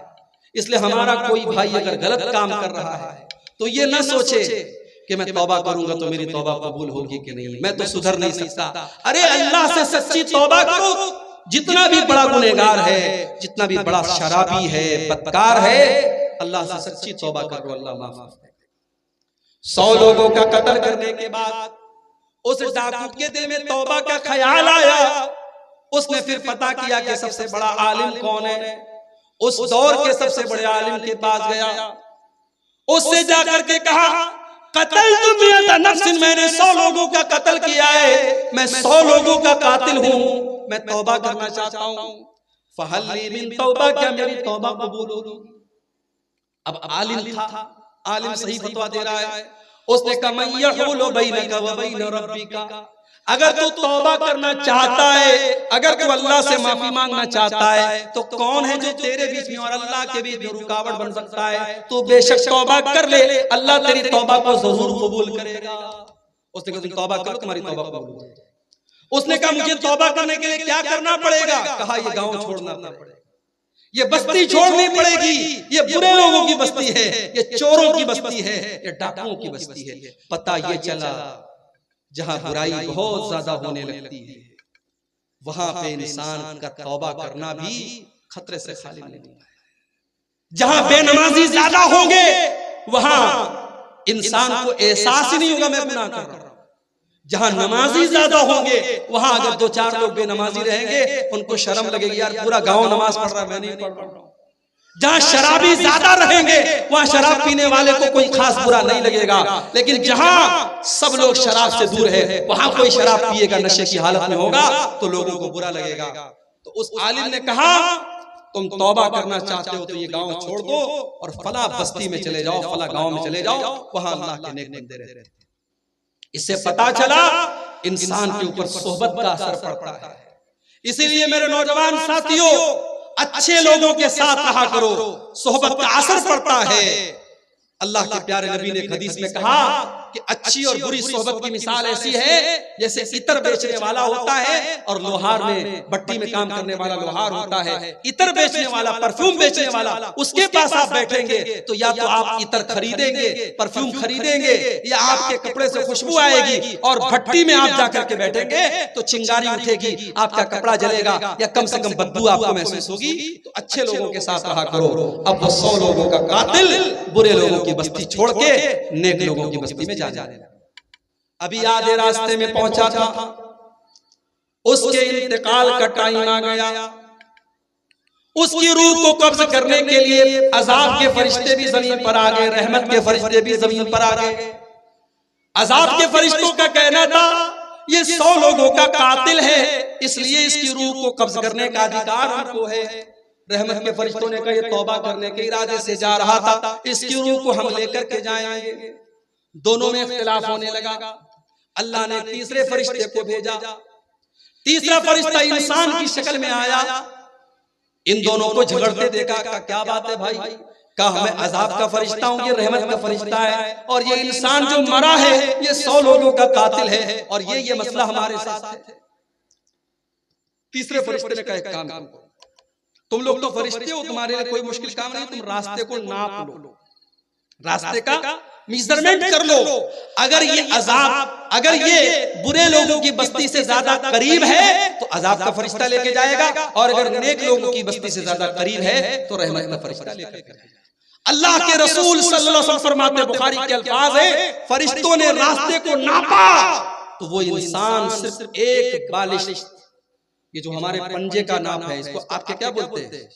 इसलिए हमारा कोई भाई अगर गलत काम कर रहा है तो ये ना सोचे कि मैं तौबा करूंगा तो मेरी तौबा कबूल होगी कि नहीं, मैं तो सुधर नहीं सकता। अरे अल्लाह से सच्ची तौबा करो। जितना भी बड़ा गुनहगार है, जितना भी बड़ा शराबी है, बदकार है, अल्लाह से सच्ची तौबा करो, अल्लाह माफ कर देगा। 100 लोगों का कत्ल करने के बाद उस डाकू के दिल में तौबा का ख्याल आया। उसने फिर पता किया कि सबसे बड़ा आलिम कौन है। उस दौर के सबसे बड़े आलिम के पास गया, उससे जाकर के कहा कत्ल नफ्सिन, मैंने 100 लोगों का कत्ल किया है, मैं 100 लोगों का कातिल हूं, मैं तौबा करना चाहता हूं। फहल्ली मिन तौबा, क्या मेरी तौबा कबूल होगी? अब आलिम था, आलिम सही फतवा दे रहा है। उसने कहा मैं यहूलु बैनका व बैन रब्बिका, अगर तू तौबा करना चाहता है, अगर तू अल्लाह से माफी मांगना चाहता है, तो कौन है जो तेरे बीच में और अल्लाह के बीच में रुकावट बन सकता है? तू बेशक तौबा कर ले, अल्लाह तेरी तौबा को जरूर कबूल करेगा। उसने कहा तुम तौबा करो, तुम्हारी तौबा कबूल हो जाएगी। उसने कहा मुझे तौबा करने के लिए क्या करना पड़ेगा? कहा ये गांव छोड़ना पड़ेगा, ये बस्ती छोड़नी पड़ेगी, ये बुरे लोगों की बस्ती है, ये चोरों की बस्ती है, ये डाकुओं की बस्ती है। पता ये चला जहां बुराई बहुत ज्यादा होने लगती है, वहां पे इंसान का तौबा करना भी खतरे से खाली नहीं है। जहां बेनमाजी ज्यादा होंगे वहां इंसान को एहसास ही नहीं होगा मैं गुनाह कर रहा हूं। जहां नमाजी ज्यादा होंगे वहां अगर 2-4 लोग बेनमाजी रहेंगे उनको शर्म लगेगी, यार पूरा गांव नमाज पढ़ रहा है मैं नहीं पढ़ रहा हूं। जहां शराबी ज्यादा रहेंगे वहां शराब पीने वाले को कोई खास बुरा नहीं लगेगा, लेकिन जहां सब लोग शराब से दूर है वहां कोई शराब पिएगा, नशे की हालत में होगा तो लोगों को बुरा लगेगा। तो उस आलिम ने कहा तुम तौबा करना चाहते हो तो ये गांव छोड़ दो और फला बस्ती में चले जाओ, फला गांव में चले जाओ, वहां अल्लाह के नेक बंदे रहते हैं। इससे पता चला इंसान के ऊपर सोहबत का असर पड़ता है। इसीलिए मेरे नौजवान साथियों, अच्छे लोगों के साथ रहा करो, सोहबत का असर पड़ता है। अल्लाह के प्यारे नबी ने हदीस में कहा कि अच्छी और बुरी सोहबत की मिसाल ऐसी है जैसे इत्र बेचने वाला होता है और लोहार में भट्टी में काम करने वाला लोहार होता है। इत्र बेचने वाला, परफ्यूम बेचने वाला, उसके पास आप बैठेंगे तो या तो आप इत्र खरीदेंगे, परफ्यूम खरीदेंगे, या आपके कपड़े से खुशबू आएगी, और भट्टी में आप जाकर के बैठेंगे तो चिंगारी उठेगी, आपका कपड़ा जलेगा या कम से कम बदबू आपको महसूस होगी। तो अच्छे लोगों के साथ रहा करो। अब वो 100 लोगों का कातिल बुरे लोगों की बस्ती छोड़ के नेक लोगों की बस्ती में जाने लगा। अभी आधे रास्ते में पहुंचा था, उसके इंतकाल का टाइम आ गया। उसकी रूह को कब्ज करने के लिए अजाब के फरिश्ते भी जमीन पर आ गए, रहमत के फरिश्ते भी जमीन पर आ गए। अजाब के फरिश्तों का कहना था ये 100 लोगों का कातिल है, इसलिए इसकी रूह को कब्ज करने का अधिकार हमको है। रहमत के फरिश्तों ने कहा ये तौबा करने के इरादे से जा रहा था, इसकी रूह को हम लेकर के जाएंगे। दोनों में इख्तिलाफ होने लगा। अल्लाह ने तीसरे फरिश्ते को भेजा। तीसरा फरिश्ता इंसान की शक्ल में आया। इन दोनों को झगड़ते देखा, क्या बात है भाई? कहा मैं अजाब का फरिश्ता हूं, ये रहमत का फरिश्ता है, और ये इंसान जो मरा है ये 100 लोगों का कातिल है, और ये मसला हमारे साथ है। तीसरे फरिश्ते ने कहा एक काम करो, तुम लोग तो फरिश्ते हो, तुम्हारे लिए कोई मुश्किल काम नहीं, तुम रास्ते को नाप लो, रास्ते का मेजरमेंट कर लो। अगर ये अजाब, अगर ये बुरे लोगों की बस्ती से ज्यादा करीब है तो अजाब का फरिश्ता लेके जाएगा, और अगर नेक लोगों की बस्ती से ज्यादा करीब है तो रहमत का फरिश्ता लेकर जाएगा। अल्लाह के रसूल सल्लल्लाहु अलैहि वसल्लम फरमाते, बुखारी के अल्फाज है, फरिश्तों ने रास्ते को नापा तो वो इंसान सिर्फ एक बालिश, ये जो हमारे पंजे का नाम है, इसको आपके क्या बोलते हैं?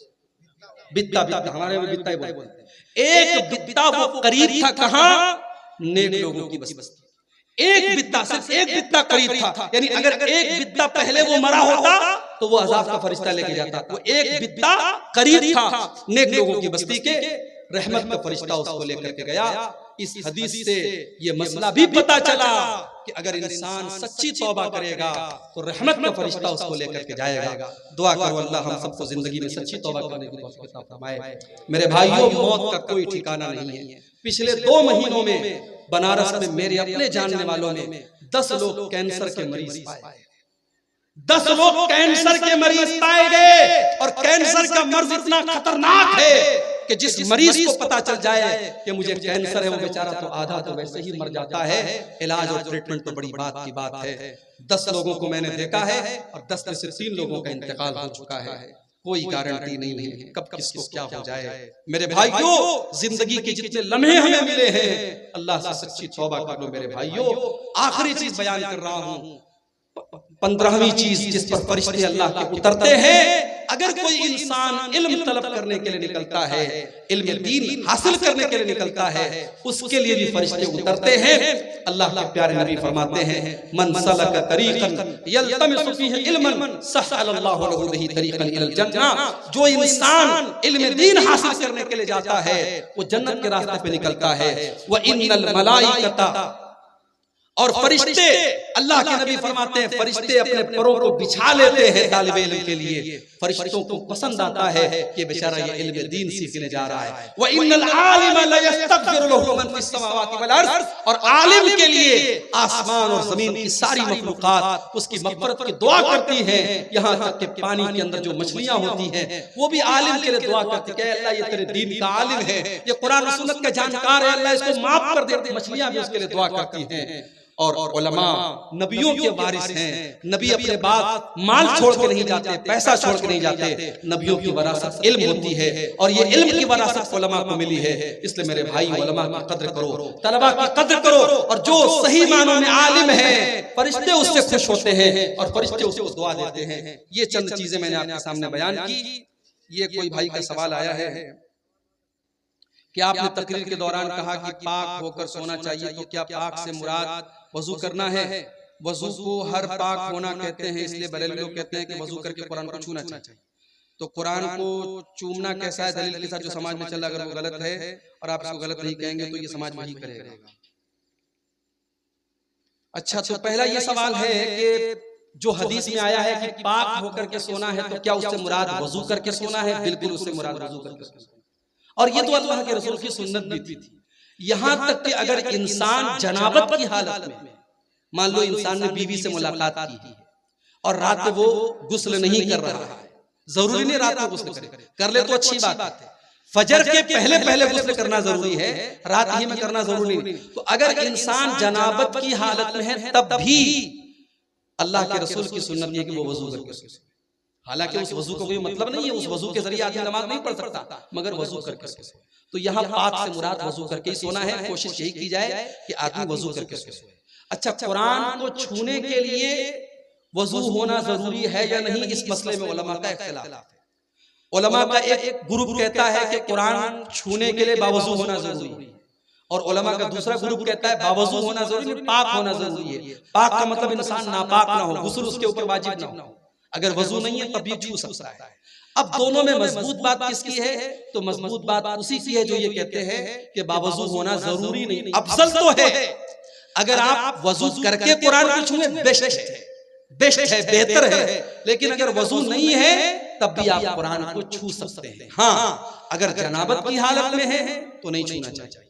बित्ता, बित्ता, हमारे में बित्ता ही बोलते हैं। एक बित्ता वो करीब था, कहां? नेक लोगों की बस्ती। एक बित्ता, सिर्फ एक बित्ता करीब था, यानी अगर एक बित्ता पहले वो मरा होता तो वो अजाब का फरिश्ता लेके जाता। वो एक बित्ता करीब था नेक लोगों की बस्ती के, रहमत का फरिश्ता उसको लेकर के गया। इस हदीस से ये मसला भी पता चला कि अगर इंसान सच्ची तौबा करेगा तो रहमत का फरिश्ता उसको लेकर के जाएगा। दुआ करो अल्लाह हम सबको जिंदगी में सच्ची तौबा करने की तौफीक अता फरमाए। मेरे भाइयों, मौत का कोई ठिकाना नहीं है। पिछले 2 महीनों में बनारस में मेरे अपने जानने वालों में 10 लोग कैंसर के मरीज पाए। 10 लोग कैंसर के मरीज पाए गए, और कैंसर का मर्ज इतना खतरनाक है कि जिस मरीज को पता चल जाए कि मुझे कैंसर है वो बेचारा तो आधा तो वैसे ही मर जाता है। इलाज और ट्रीटमेंट तो बड़ी बात की बात है। 10 लोगों को मैंने देखा है और 10 में से 3 लोगों का इंतकाल हो चुका है। कोई गारंटी नहीं है कब किसको क्या हो जाए। मेरे भाइयों, जिंदगी के जितने लम्हे हमें मिले हैं, अल्लाह से सच्ची तौबा कर लो मेरे भाइयों। आखिरी चीज बयान कर रहा हूं, 15वीं चीज जिस पर फरिश्ते अल्लाह के उतरते हैं। अगर कोई इंसान इल्म तलब करने के लिए निकलता है, इल्म दीन हासिल करने के लिए निकलता है, उसके लिए भी फरिश्ते उतरते हैं। अल्लाह के प्यारे नबी फरमाते हैं, मन सलका तरीक़न यल्तमिसु फीही इल्मन सहलल्लाहु लहु बिही तरीक़न इलल जन्नह। जो इंसान इल्म दीन हासिल करने के लिए जाता है वो जन्नत के रास्ते पे निकलता है। व इन्नल मलाइकता, और फरिश्ते, अल्लाह के नबी फरमाते हैं फरिश्ते अपने परों को बिछा लेते हैं तालिब इल्म के लिए। फरिश्तों को पसंद आता है कि बेचारा ये इल्म दीन सीखने जा रहा है। व इन्नल आलिम ला यस्तगफिरु लहु मन फिस समावाति वल अर्ज़, और आलिम के लिए आसमान और जमीन की सारी मखलूकात उसकी मग़फ़िरत की दुआ करती हैं। यहाँ तक कि पानी के अंदर जो मछलियां होती हैं वो भी आलिम के लिए दुआ करती है, अल्लाह ये तेरे दीन का आलिम है, ये कुरान और सुन्नत का जानकार है, अल्लाह इसको माफ कर दे। मछलियां भी उसके लिए दुआ करती हैं। और उलमा नबियों के वारिस हैं। नबी अपने बाद माल छोड़ के नहीं जाते, पैसा छोड़ के नहीं जाते। नबियों की वरासत इल्म होती है और ये इल्म की वरासत उलमा को मिली है। इसलिए मेरे भाई उलमा की कद्र करो, तलबा की कद्र करो, और जो सही मानों में आलिम है फरिश्ते उससे खुश होते हैं और फरिश्ते उसको दुआ देते हैं। ये चंद चीजें मैंने आपके सामने बयान की। ये कोई भाई का सवाल आया है कि आपने तकरीर के दौरान कहा कि पाक होकर सोना चाहिए, तो क्या पाक से मुराद वजू करना है? वजू को हर पाक होना कहते हैं, इसलिए बरेलवी लोग कहते हैं कि वजू करके कुरान को छूना चाहिए। तो कुरान को चूमना कैसा है दलील के साथ? जो समाज में चला, अगर वो गलत है और आप इसको गलत नहीं कहेंगे तो ये समाज वही करेगा। अच्छा, तो पहला ये सवाल है कि जो हदीस में आया है कि पाक होकर के सोना है, तो क्या उससे मुराद वजू करके सोना है? बिल्कुल उससे मुराद वजू करके सोना। और ये तो अल्लाह के रसूल की सुन्नत भी थी। यहां तक कि अगर इंसान जनाबत की हालत में, मान लो इंसान ने बीवी से मुलाकात की और रात में वो गुस्ल नहीं कर रहा है, जरूरी नहीं रात में गुस्ल करे, कर ले तो अच्छी बात है। फजर के पहले पहले गुस्ल करना जरूरी है, रात ही में करना जरूरी नहीं। तो अगर इंसान जनाबत की हालत में है तब भी अल्लाह के रसूल की सुन्नत है कि वो वजू करके सोए। हालांकि उस वजू का कोई मतलब नहीं है, उस वजू के जरिए आदमी नमाज नहीं पढ़ सकता, मगर वजू करके सोए। तो यहाँ पाक से मुराद वजू करके ही सोना है। कोशिश यही की जाए कि आदमी वजू करके सोए। अच्छा, कुरान को छूने के लिए वजू होना जरूरी है या नहीं, इस मसले में उलमा का इख्तिलाफ है। उलमा का एक ग्रुप कहता है कि कुरान छूने के लिए बावजू होना जरूरी है, और उलमा का दूसरा ग्रुप कहता है बावजू होना जरूरी नहीं, पाक होना जरूरी है। पाक का मतलब इंसान नापाक ना हो, गुस्ल उसके ऊपर वाजिब ना हो। अगर वजू नहीं है तब भी छू सकता है। अब दोनों में मजबूत बात किसकी है? तो मजबूत बात उसी की है जो ये कहते हैं कि बावजू होना जरूरी नहीं। अफजल तो है अगर आप वजू करके कुरान को छूए, बेस्ट है, बेहतर है। लेकिन अगर वजू नहीं है तब भी आप कुरान को छू सकते हैं। हाँ, अगर जनाबत की हालत में है तो नहीं छूना चाहिए।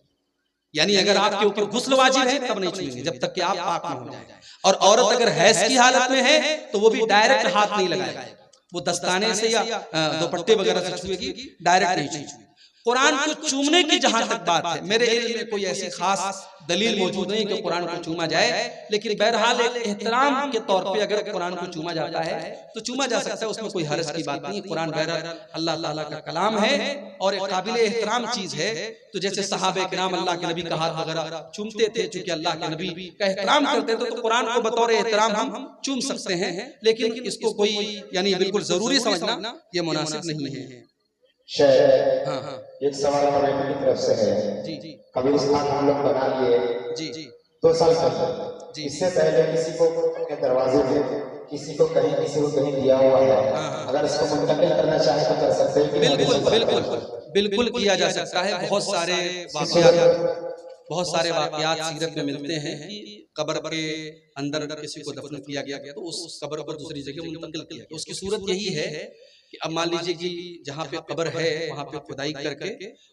यानी अगर आपके ऊपर गुस्ल वाजिब है तब नहीं छूएंगे जब तक कि आप पाक न हो जाए। और औरत अगर हैज की हालत में है तो वो भी डायरेक्ट हाथ नहीं लगाएगा, वो दस्ताने से या दुपट्टे वगैरह से छुएगी, डायरेक्ट नहीं छुएगी। कुरान को चूमने की जहां तक बात है, मेरे इल्म में कोई ऐसी खास दलील मौजूद नहीं कि कुरान को चूमा जाए, लेकिन बहरहाल एक एहतराम के तौर पे अगर कुरान को चूमा जाता है तो चूमा जा सकता है, उसमें कोई हर्ज की बात नहीं। कुरान बहरहाल अल्लाह ताला का कलाम है और एक काबिल एहतराम चीज है। तो जैसे सहाबे किराम अल्लाह के नबी का हाथ वगैरह चूमते थे, चूंकि अल्लाह के नबी का एहतराम करते थे, तो कुरान को बतौर एहतराम हम चूम सकते हैं। लेकिन इसको कोई यानी बिल्कुल जरूरी समझना ये मुनासिब नहीं है। हाँ, एक सवाल की तरफ से है। जी, कब्रिस्तान हम लोग बना लिए जी 2 साल पहले। इससे पहले किसी को अपने दरवाजे पे किसी को कहीं दिया हुआ है, अगर इसको मुंतकिल करना चाहे तो कर सकते हैं। बिल्कुल किया जा सकता है। बहुत सारे वाकयात सीरत में मिलते हैं कि कब्र के अंदर किसी को दफन किया गया तो उस कब्र को दूसरी जगह मुंतकिल किया गया। उसकी सूरत यही है कि अब मान लीजिए कि जहाँ पे कब्र है वहाँ पे खुदाई करके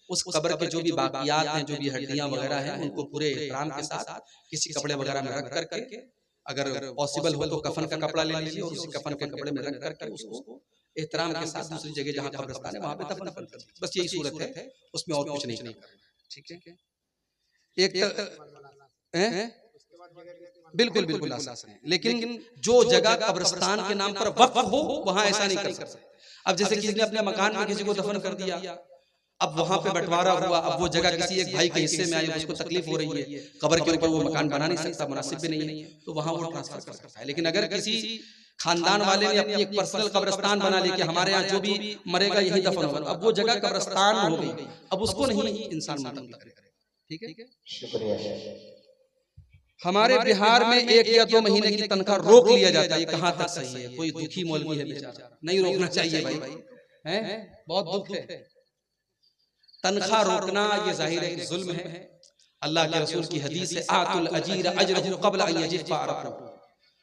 उस कब्र के जो भी बाकियात हैं, जो भी हड्डियां वगैरह हैं, उनको पूरे एहतराम के साथ किसी कपड़े वगैरह में रख करके, अगर पॉसिबल हो तो कफन का कपड़ा ले लीजिए और उसी कफन के कपड़े में रख करके उसको एहतराम के साथ दूसरी जगह जहाँ कब्रिस्तान है वहाँ पे दफन कर दीजिए। बस यही सूरत है, उसमें और कुछ नहीं करना। ठीक है, एक बिल्कुल आसान है। लेकिन जो जगह कब्रिस्तान के नाम पर वक्फ हो वहां ऐसा नहीं कर सकते। अब जैसे किसी ने अपने मकान में किसी को दफन कर दिया, अब वहां पे बंटवारा हुआ, अब वो जगह किसी एक भाई के हिस्से में आई, उसको तकलीफ हो रही है, कब्र के ऊपर वो मकान बना नहीं सकता, मुनासिब भी नहीं है, तो वहां वो ट्रांसफर कर सकता है। लेकिन अगर किसी खानदान वाले ने अपनी एक पर्सनल कब्रिस्तान बना ली कि हमारे यहाँ जो भी मरेगा यही दफन होगा, अब वो जगह कब्रिस्तान हो गई, अब उसको नहीं इंसान मुंतकिल करेगा। ठीक है, शुक्रिया। हमारे बिहार में 1 या 2 महीने की तनख्वाह रोक लिया जाता है, ये कहाँ तक सही है? कोई दुखी मौलवी है बेचारा, नहीं रोकना चाहिए भाई, हैं? बहुत दुख है। तनख्वाह रोकना ये जाहिर है जुल्म है। अल्लाह के रसूल की हदीस है, आतुल अजीर अजरहु क़ब्ल अन यजिद फ़अरक़हु,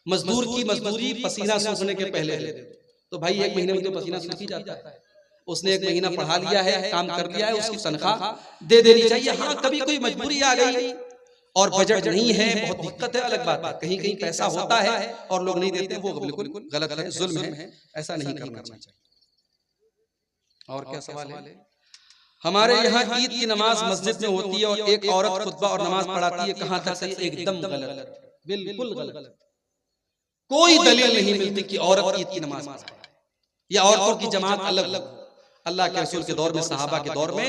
मजदूर की मजदूरी पसीना सूखने के पहले दे दो। तो भाई 1 महीने में तो पसीना सूख ही जाता है, उसने 1 महीना पढ़ा लिया है, काम कर लिया है, उसकी तनख्वाह दे देनी चाहिए। हाँ, कभी कोई मजबूरी आ गई और बजट नहीं है, बहुत दिक्कत है, अलग बात है। कहीं कहीं पैसा होता है और लोग नहीं देते, वो बिल्कुल गलत है, जुल्म है, ऐसा नहीं करना चाहिए। और क्या सवाल है? हमारे यहाँ ईद की नमाज मस्जिद में होती है और एक औरत खुतबा और नमाज पढ़ाती है, कहाँ तक सही? एकदम गलत। बिल्कुल गलत। कोई दलील नहीं मिलती कि औरत ईद की नमाज पढ़े या औरतों की जमात अलग अलग। अल्लाह के रसूल के दौर में, सहाबा के दौर में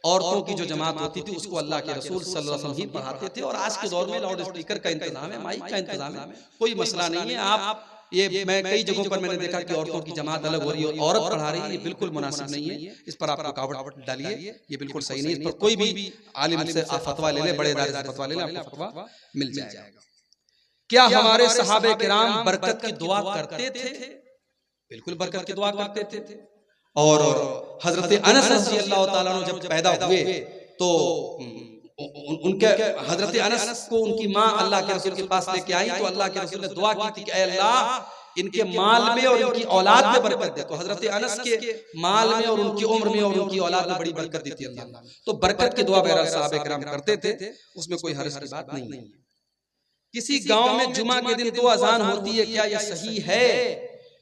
औरतों की जो जमात होती थी उसको अल्लाह के रसूल सल्लल्लाहु अलैहि वसल्लम ही पढ़ाते थे। और आज के दौर में लाउड स्पीकर का इंतजाम है, माइक का इंतजाम है, कोई मसला नहीं है। आप ये मैं कई जगहों पर मैंने देखा कि औरतों की जमात अलग हो रही है, औरत पढ़ा रही है, ये बिल्कुल मुनासिब नहीं है। इस पर आप रुकावट डालिए, ये बिल्कुल सही नहीं है। इस पर कोई भी आलिम से आप फतवा ले ले, बड़े इदारे से फतवा ले ले, आपको फतवा मिल जाएगा। क्या हमारे सहाबे किराम बरकत की दुआ करते थे? बिल्कुल बरकत की दुआ करते थे। और हजरत अनस रज़ियल्लाहु ताला अन्हु जब पैदा हुए तो उनके हजरत अनस को उनकी माँ अल्लाह के रसूल के पास लेके आई, तो अल्लाह के रसूल ने दुआ की थी कि ऐ अल्लाह इनके माल में और इनकी औलाद में बरकत दे। तो हजरत अनस के माल में और उनकी उम्र में और उनकी औलाद में बड़ी बरकत दी थी अल्लाह। तो बरकत की दुआ बहरहाल सहाबे किराम करते थे, उसमें कोई हर्ज की बात नहीं है। किसी गांव में जुमा के दिन 2 अजान होती है, क्या यह सही है?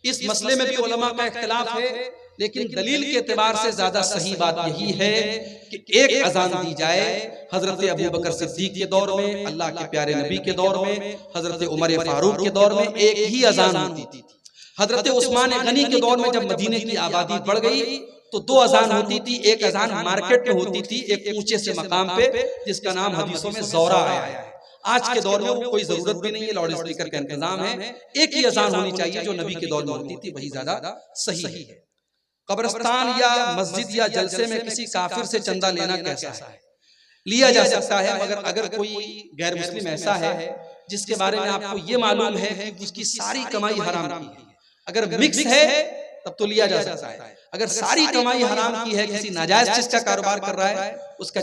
इस मसले में भी उलमा का इख्तिलाफ है, लेकिन दलील के एतबार से ज्यादा सही बात यही है कि एक अजान दी जाए। हजरत अबू बकर सिद्दीक के दौर में, अल्लाह के प्यारे नबी के दौर में, हजरत उमर फारूक के दौर में एक ही अजान होती थी। हजरत उस्मान गनी के दौर में जब मदीने की आबादी बढ़ गई तो 2 अजान होती थी। एक अजान मार्केट में होती थी, एक ऊंचे से मकाम पे, जिसका नाम हदीसों में ज़ौरा आया है। आज के दौर में कोई जरूरत भी नहीं है, लाउड स्पीकर का इंतजाम है। एक ही अजान होनी चाहिए जो नबी के दौर में होती थी, वही ज्यादा सही है। कब्रिस्तान या मस्जिद या जलसे में किसी काफिर से चंदा लेना कैसा है? लिया जा सकता है, मगर अगर कोई गैर मुस्लिम ऐसा है जिसके बारे में आपको ये मालूम है कि उसकी सारी कमाई हराम की है, अगर मिक्स है तब तो लिया जा सकता है। अगर सारी कमाई हराम की है, किसी नाजायज चीज का कारोबार कर रहा है, उसका